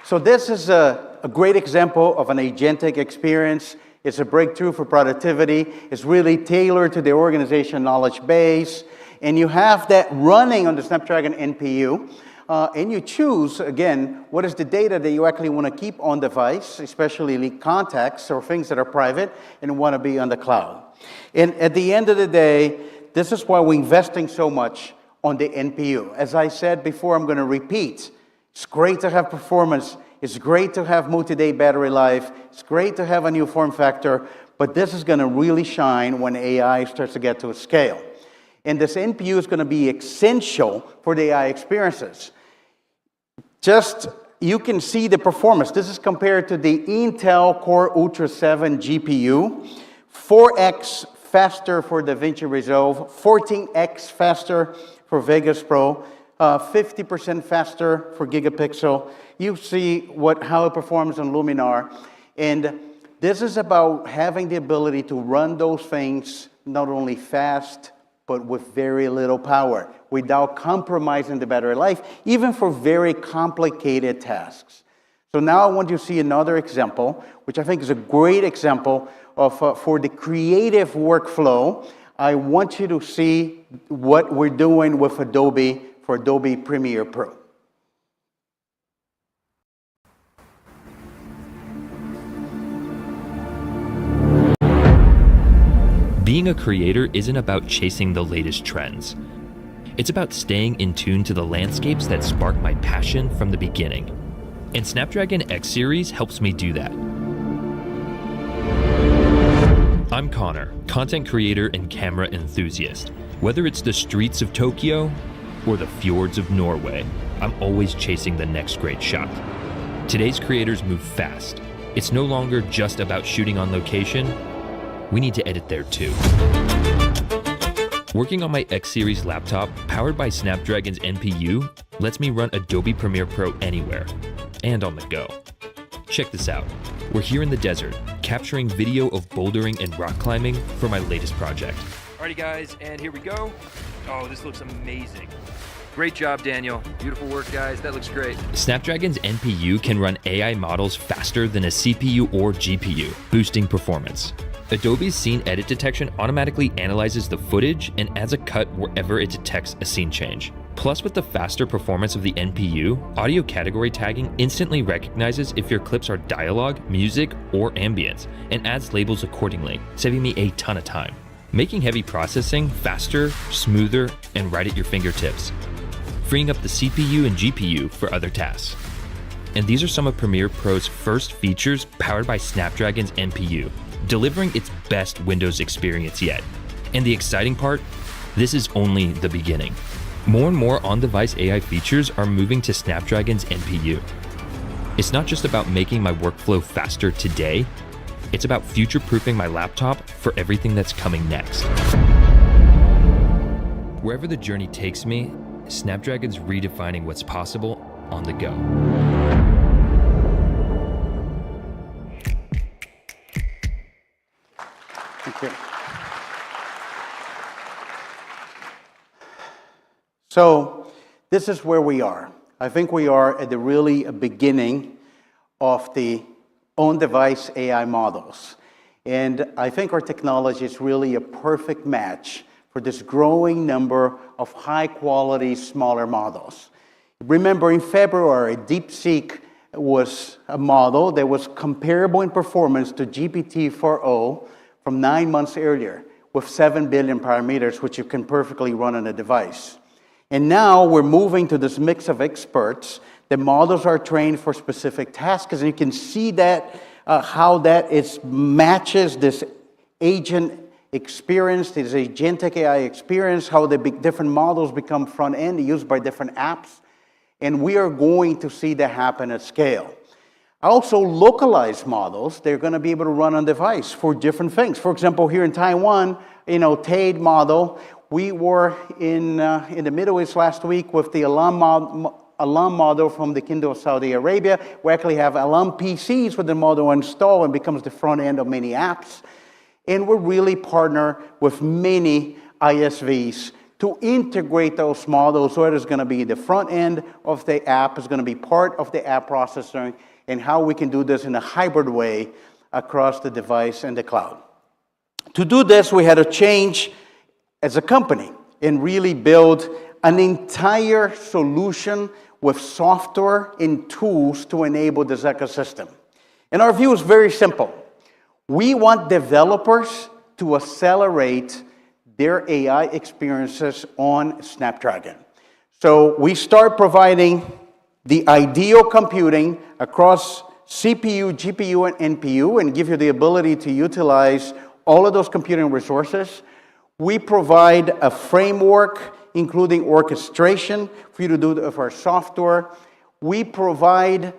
So this is a great example of an agentic experience. It's a breakthrough for productivity. It's really tailored to the organization knowledge base. And you have that running on the Snapdragon NPU. And you choose, again, what is the data that you actually want to keep on device, especially contacts or things that are private and want to be on the cloud. And at the end of the day, this is why we're investing so much on the NPU. As I said before, I'm going to repeat. It's great to have performance. It's great to have multi-day battery life. It's great to have a new form factor. But this is going to really shine when AI starts to get to a scale. And this NPU is going to be essential for the AI experiences. Just, you can see the performance. This is compared to the Intel Core Ultra 7 GPU, 4x faster for DaVinci Resolve, 14x faster for Vegas Pro, 50% faster for Gigapixel. You see how it performs on Luminar. And this is about having the ability to run those things not only fast, but with very little power, without compromising the battery life, even for very complicated tasks. So now I want you to see another example, which I think is a great example of for the creative workflow. I want you to see what we're doing with Adobe for Adobe Premiere Pro. Being a creator isn't about chasing the latest trends. It's about staying in tune to the landscapes that spark my passion from the beginning. And Snapdragon X Series helps me do that. I'm Connor, content creator and camera enthusiast. Whether it's the streets of Tokyo or the fjords of Norway, I'm always chasing the next great shot. Today's creators move fast. It's no longer just about shooting on location. We need to edit there too. Working on my X Series laptop, powered by Snapdragon's NPU, lets me run Adobe Premiere Pro anywhere and on the go. Check this out. We're here in the desert, capturing video of bouldering and rock climbing for my latest project. Alrighty guys, and here we go. Oh, this looks amazing. Great job, Daniel. Beautiful work, guys. That looks great. Snapdragon's NPU can run AI models faster than a CPU or GPU, boosting performance. Adobe's Scene Edit Detection automatically analyzes the footage and adds a cut wherever it detects a scene change. Plus, with the faster performance of the NPU, audio category tagging instantly recognizes if your clips are dialogue, music, or ambience, and adds labels accordingly, saving me a ton of time. Making heavy processing faster, smoother, and right at your fingertips, freeing up the CPU and GPU for other tasks. And these are some of Premiere Pro's first features powered by Snapdragon's NPU, delivering its best Windows experience yet. And the exciting part, this is only the beginning. More and more on-device AI features are moving to Snapdragon's NPU. It's not just about making my workflow faster today, it's about future-proofing my laptop for everything that's coming next. Wherever the journey takes me, Snapdragon's redefining what's possible on the go. Thank you. So this is where we are. I think we are at the really beginning of the on-device AI models. And I think our technology is really a perfect match for this growing number of high-quality, smaller models. Remember, in February, DeepSeek was a model that was comparable in performance to GPT-4o from 9 months earlier, with 7 billion parameters, which you can perfectly run on a device. And now we're moving to this mix of experts. The models are trained for specific tasks, and you can see that how that matches this agent experience, this agentic AI experience, how the different models become front-end used by different apps. And we are going to see that happen at scale. Also, localized models, they're going to be able to run on device for different things. For example, here in Taiwan, TAIPEI model, we were in the Middle East last week with the Alam model from the Kingdom of Saudi Arabia. We actually have Alam PCs with the model installed and becomes the front end of many apps. And we're really partner with many ISVs to integrate those models, so it is going to be the front end of the app, is going to be part of the app processing, and how we can do this in a hybrid way across the device and the cloud. To do this, we had to change as a company and really build an entire solution with software and tools to enable this ecosystem. And our view is very simple. We want developers to accelerate their AI experiences on Snapdragon. So we start providing the ideal computing across CPU, GPU, and NPU, and give you the ability to utilize all of those computing resources. We provide a framework, including orchestration, for you to do with our software. We provide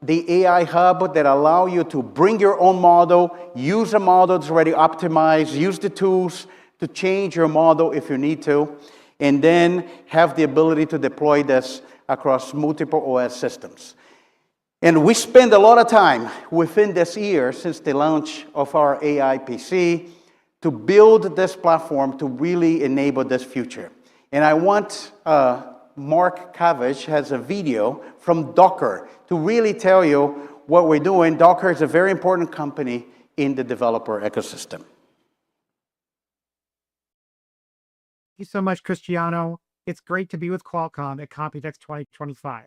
the AI hub that allow you to bring your own model, use a model that's already optimized, use the tools to change your model if you need to, and then have the ability to deploy this across multiple OS systems. And we spend a lot of time within this year, since the launch of our AI PC, to build this platform to really enable this future. And I want Mark Cavish has a video from Docker to really tell you what we're doing. Docker is a very important company in the developer ecosystem. Thank you so much, Cristiano. It's great to be with Qualcomm at Computex 2025.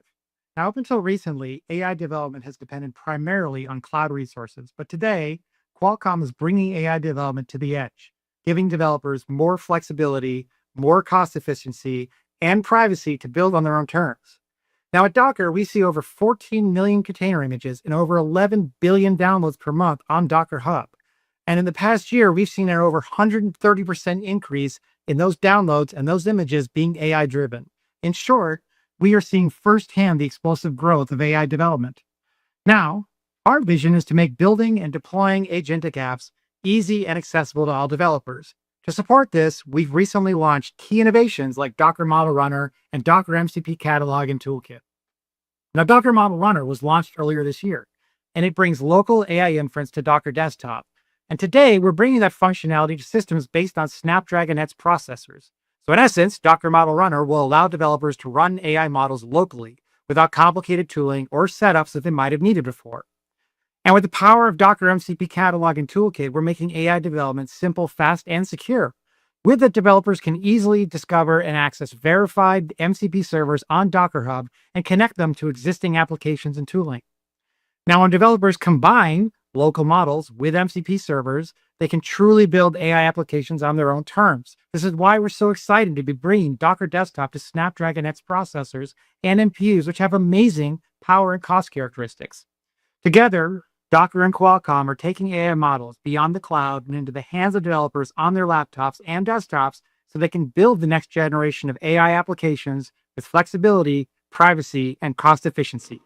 Now, up until recently, AI development has depended primarily on cloud resources, but today, Qualcomm is bringing AI development to the edge, giving developers more flexibility, more cost efficiency, and privacy to build on their own terms. Now, at Docker, we see over 14 million container images and over 11 billion downloads per month on Docker Hub. And in the past year, we've seen an over 130% increase in those downloads and those images being AI-driven. In short, we are seeing firsthand the explosive growth of AI development. Now, our vision is to make building and deploying agentic apps easy and accessible to all developers. To support this, we've recently launched key innovations like Docker Model Runner and Docker MCP Catalog and Toolkit. Now, Docker Model Runner was launched earlier this year, and it brings local AI inference to Docker Desktop. And today, we're bringing that functionality to systems based on Snapdragon X processors. So in essence, Docker Model Runner will allow developers to run AI models locally without complicated tooling or setups that they might have needed before. And with the power of Docker MCP Catalog and Toolkit, we're making AI development simple, fast, and secure. With it, developers can easily discover and access verified MCP servers on Docker Hub and connect them to existing applications and tooling. Now, when developers combine local models with MCP servers, they can truly build AI applications on their own terms. This is why we're so excited to be bringing Docker Desktop to Snapdragon X processors and NPUs, which have amazing power and cost characteristics. Together, Docker and Qualcomm are taking AI models beyond the cloud and into the hands of developers on their laptops and desktops so they can build the next generation of AI applications with flexibility, privacy, and cost efficiency.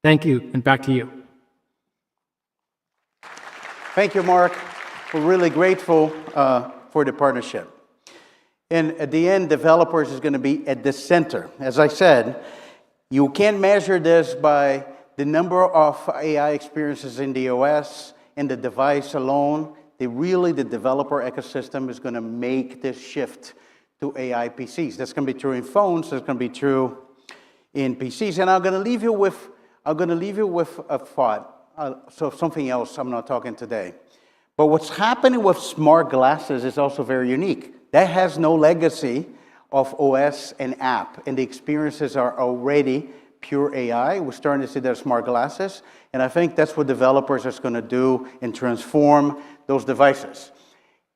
Thank you, and back to you. Thank you, Mark. We're really grateful for the partnership. And at the end, developers is going to be at the center. As I said, you can't measure this by the number of AI experiences in the OS and the device alone. The developer ecosystem is going to make this shift to AI PCs. That's going to be true in phones. That's going to be true in PCs. And I'm going to leave you with a thought. So something else I'm not talking today. But what's happening with smart glasses is also very unique. That has no legacy of OS and app, and the experiences are already pure AI. We're starting to see their smart glasses, and I think that's what developers are going to do and transform those devices.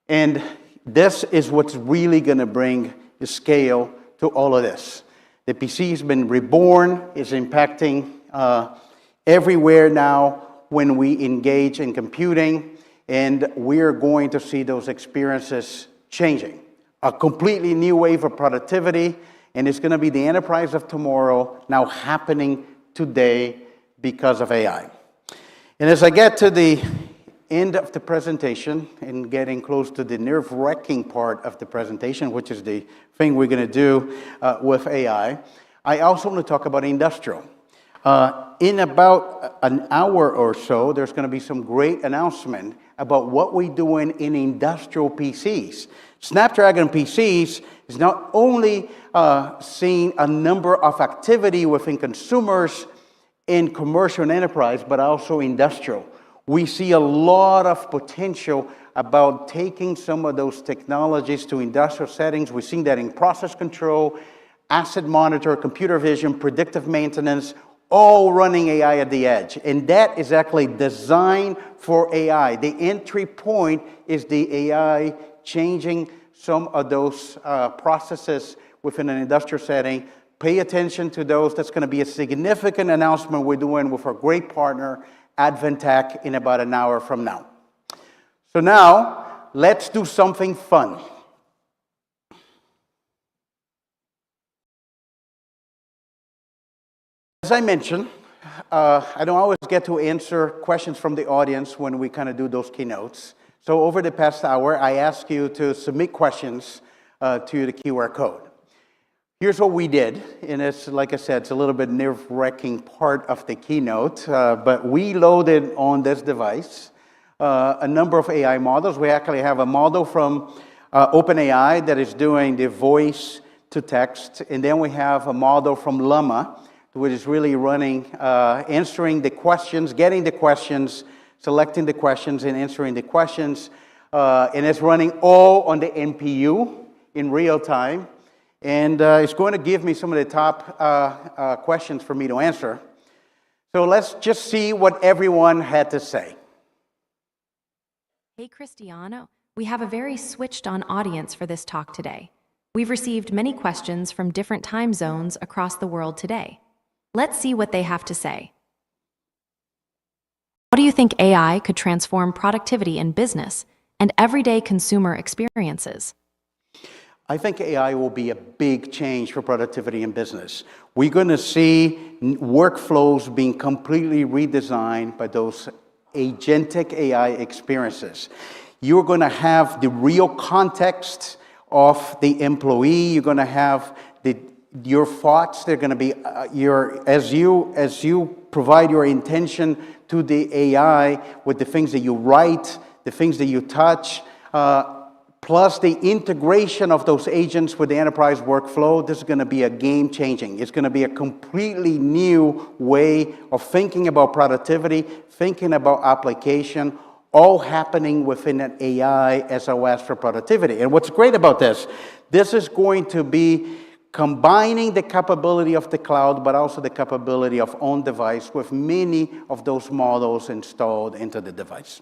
And this is what's really going to bring the scale to all of this. The PC has been reborn, is impacting everywhere now when we engage in computing, and we're going to see those experiences changing. A completely new wave of productivity, and it's going to be the enterprise of tomorrow now happening today because of AI. And as I get to the end of the presentation and getting close to the nerve-wracking part of the presentation, which is the thing we're going to do with AI, I also want to talk about industrial. In about an hour or so, there's going to be some great announcement about what we're doing in industrial PCs. Snapdragon PCs is not only seeing a number of activity within consumers in commercial and enterprise, but also industrial. We see a lot of potential about taking some of those technologies to industrial settings. We've seen that in process control, asset monitor, computer vision, predictive maintenance, all running AI at the edge. And that is actually designed for AI. The entry point is the AI changing some of those processes within an industrial setting. Pay attention to those. That's going to be a significant announcement we're doing with our great partner, Advantech, in about an hour from now. So now, let's do something fun. As I mentioned, I don't always get to answer questions from the audience when we kind of do those keynotes. So over the past hour, I asked you to submit questions to the QR code. Here's what we did, and it's, like I said, it's a little bit nerve-wracking part of the keynote, but we loaded on this device a number of AI models. We actually have a model from OpenAI that is doing the voice to text, and then we have a model from Llama, which is really running, answering the questions, getting the questions, selecting the questions, and answering the questions. And it's running all on the NPU in real time. And it's going to give me some of the top questions for me to answer. So let's just see what everyone had to say. Hey, Cristiano. We have a very switched-on audience for this talk today. We've received many questions from different time zones across the world today. Let's see what they have to say. How do you think AI could transform productivity in business and everyday consumer experiences? I think AI will be a big change for productivity in business. We're going to see workflows being completely redesigned by those agentic AI experiences. You're going to have the real context of the employee. You're going to have your thoughts. They're going to be as you provide your intention to the AI with the things that you write, the things that you touch, plus the integration of those agents with the enterprise workflow. This is going to be a game-changing. It's going to be a completely new way of thinking about productivity, thinking about application, all happening within an AI SOS for productivity. And what's great about this is going to be combining the capability of the cloud, but also the capability of on-device with many of those models installed into the device.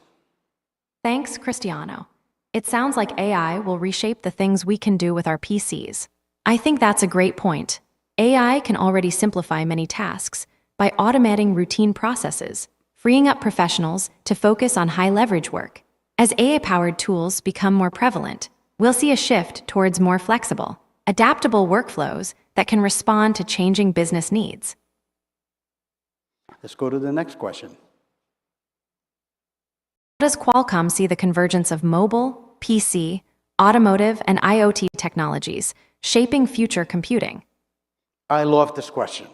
Thanks, Cristiano. It sounds like AI will reshape the things we can do with our PCs. I think that's a great point. AI can already simplify many tasks by automating routine processes, freeing up professionals to focus on high-leverage work. As AI-powered tools become more prevalent, we'll see a shift towards more flexible, adaptable workflows that can respond to changing business needs. Let's go to the next question. How does Qualcomm see the convergence of mobile, PC, automotive, and IoT technologies shaping future computing? I love this question.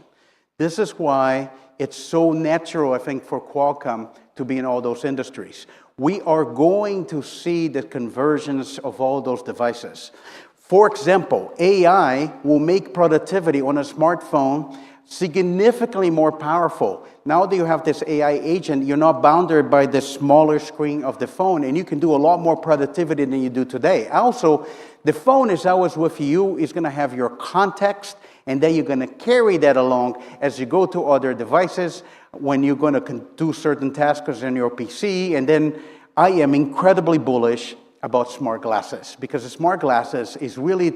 This is why it's so natural, I think, for Qualcomm to be in all those industries. We are going to see the convergence of all those devices. For example, AI will make productivity on a smartphone significantly more powerful. Now that you have this AI agent, you're not bounded by the smaller screen of the phone, and you can do a lot more productivity than you do today. Also, the phone is always with you. It's going to have your context, and then you're going to carry that along as you go to other devices when you're going to do certain tasks on your PC. And then I am incredibly bullish about smart glasses, because the smart glasses is really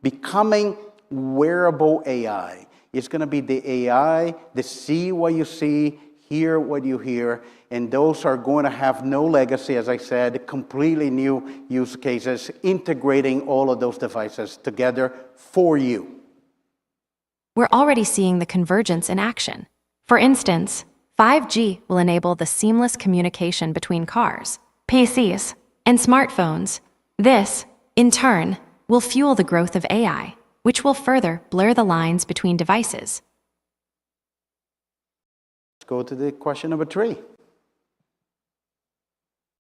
becoming wearable AI. It's going to be the AI that see what you see, hear what you hear, and those are going to have no legacy, as I said, completely new use cases, integrating all of those devices together for you. We're already seeing the convergence in action. For instance, 5G will enable the seamless communication between cars, PCs, and smartphones. This, in turn, will fuel the growth of AI, which will further blur the lines between devices. Let's go to the question number 3.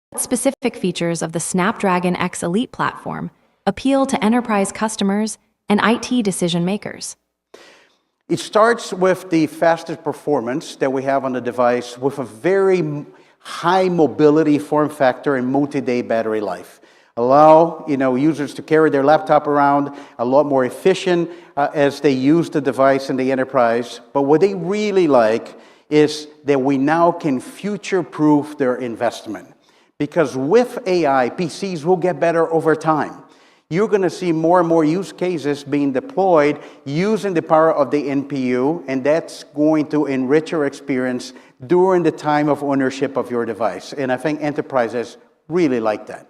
What specific features of the Snapdragon X Elite platform appeal to enterprise customers and IT decision makers? It starts with the fastest performance that we have on the device with a very high mobility form factor and multi-day battery life. Allow users to carry their laptop around a lot more efficient as they use the device in the enterprise. But what they really like is that we now can future-proof their investment. Because with AI, PCs will get better over time. You're going to see more and more use cases being deployed using the power of the NPU, and that's going to enrich your experience during the time of ownership of your device. And I think enterprises really like that.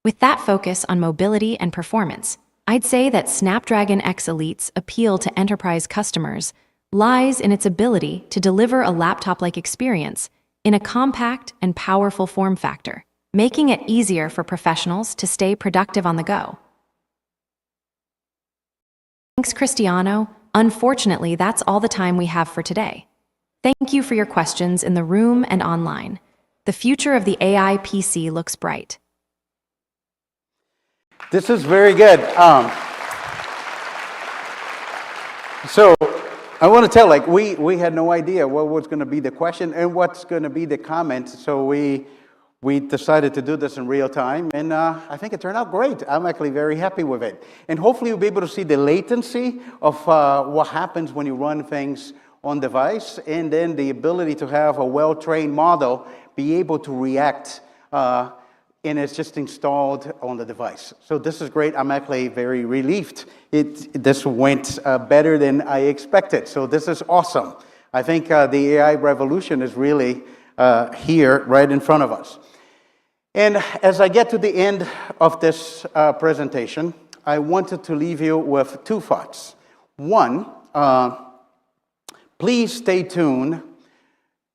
With that focus on mobility and performance, I'd say that Snapdragon X Elite's appeal to enterprise customers lies in its ability to deliver a laptop-like experience in a compact and powerful form factor, making it easier for professionals to stay productive on the go. Thanks, Cristiano. Unfortunately, that's all the time we have for today. Thank you for your questions in the room and online. The future of the AI PC looks bright. This is very good. So I want to tell, like, we had no idea what was going to be the question and what's going to be the comment. So we decided to do this in real time, and I think it turned out great. I'm actually very happy with it. And hopefully you'll be able to see the latency of what happens when you run things on device, and then the ability to have a well-trained model be able to react, and it's just installed on the device. So this is great. I'm actually very relieved. This went better than I expected. So this is awesome. I think the AI revolution is really here, right in front of us. And as I get to the end of this presentation, I wanted to leave you with two thoughts. One, please stay tuned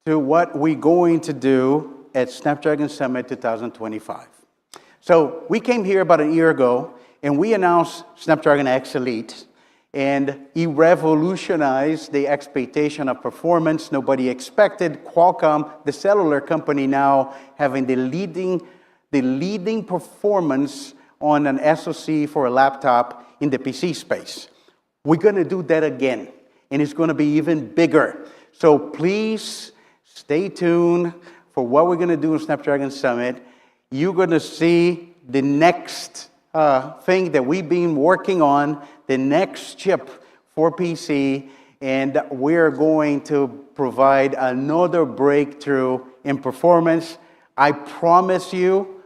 to what we're going to do at Snapdragon Summit 2025. So we came here about a year ago, and we announced Snapdragon X Elite, and it revolutionized the expectation of performance. Nobody expected Qualcomm, the cellular company, now having the leading performance on an SoC for a laptop in the PC space. We're going to do that again, and it's going to be even bigger. So please stay tuned for what we're going to do in Snapdragon Summit. You're going to see the next thing that we've been working on, the next chip for PC, and we're going to provide another breakthrough in performance. I promise you,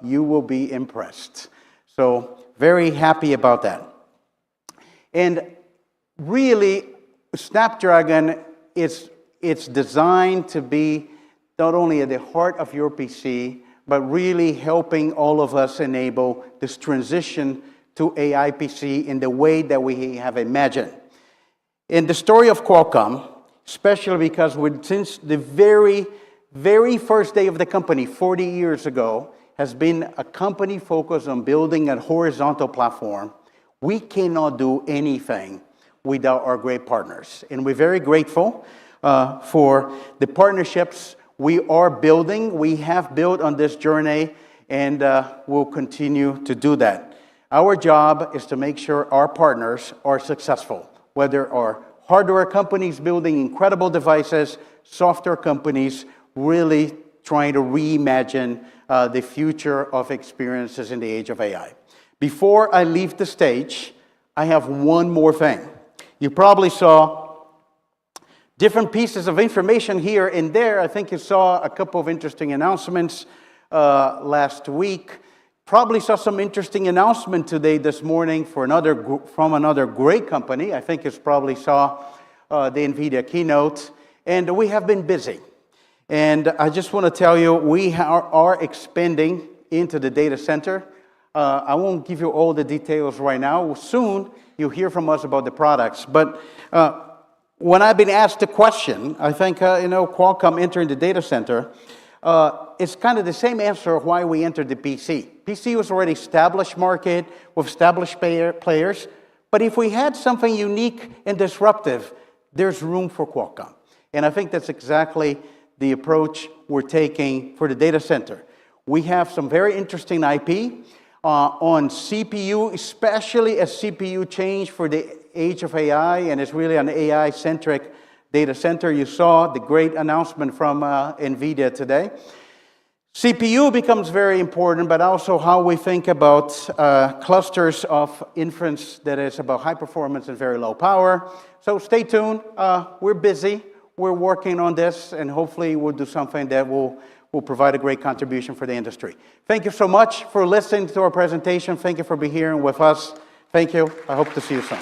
you will be impressed. So very happy about that. And really, Snapdragon it's designed to be not only at the heart of your PC, but really helping all of us enable this transition to AI PC in the way that we have imagined. In the story of Qualcomm, especially because since the very, very first day of the company, 40 years ago, has been a company focused on building a horizontal platform, we cannot do anything without our great partners. And we're very grateful for the partnerships we are building, we have built on this journey, and we'll continue to do that. Our job is to make sure our partners are successful, whether our hardware companies building incredible devices, software companies really trying to reimagine the future of experiences in the age of AI. Before I leave the stage, I have one more thing. You probably saw different pieces of information here and there. I think you saw a couple of interesting announcements last week. Probably saw some interesting announcement today, this morning, from another great company. I think you probably saw the NVIDIA keynote. And we have been busy. And I just want to tell you, we are expanding into the data center. I won't give you all the details right now. Soon, you'll hear from us about the products. But when I've been asked the question, I think, Qualcomm entering the data center, it's kind of the same answer of why we entered the PC. PC was already established market with established players, but if we had something unique and disruptive, there's room for Qualcomm. And I think that's exactly the approach we're taking for the data center. We have some very interesting IP on CPU, especially as CPU change for the age of AI, and it's really an AI-centric data center. You saw the great announcement from NVIDIA today. CPU becomes very important, but also how we think about clusters of inference that is about high performance and very low power. So stay tuned. We're busy. We're working on this, and hopefully we'll do something that will provide a great contribution for the industry. Thank you so much for listening to our presentation. Thank you for being here with us. Thank you. I hope to see you soon.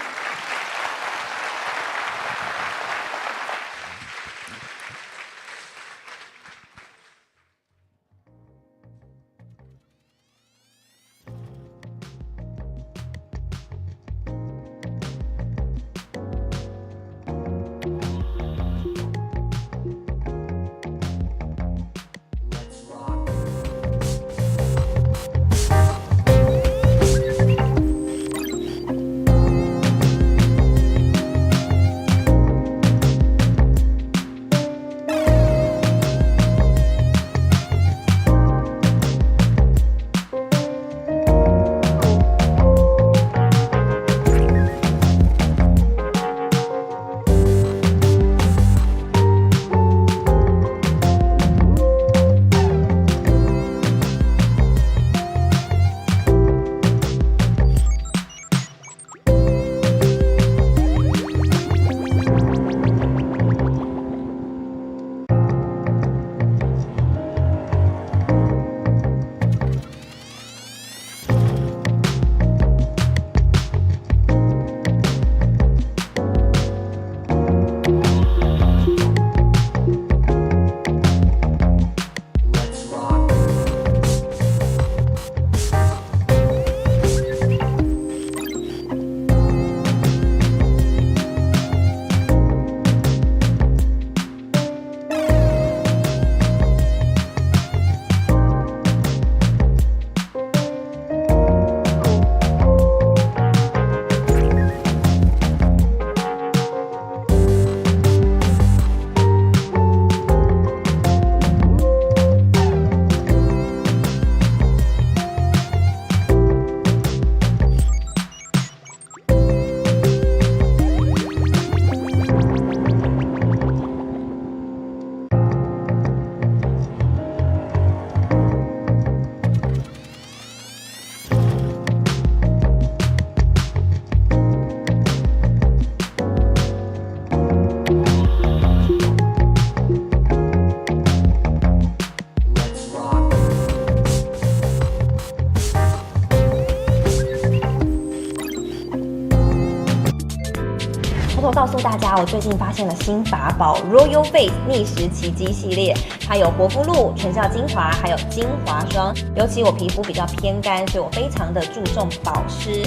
偷告诉大家，我最近发现了新法宝 Royal Face 逆时奇迹系列，它有活肤露、全效精华，还有精华霜。尤其我皮肤比较偏干，所以我非常的注重保湿。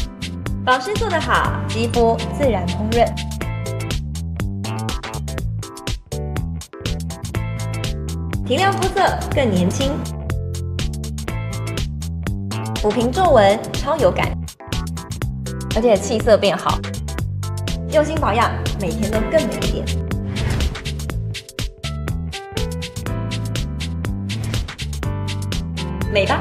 保湿做得好，肌肤自然烹饪。提亮肤色更年轻，抚平皱纹超有感，而且气色变好。用心保养，每天都更美一点。美吧。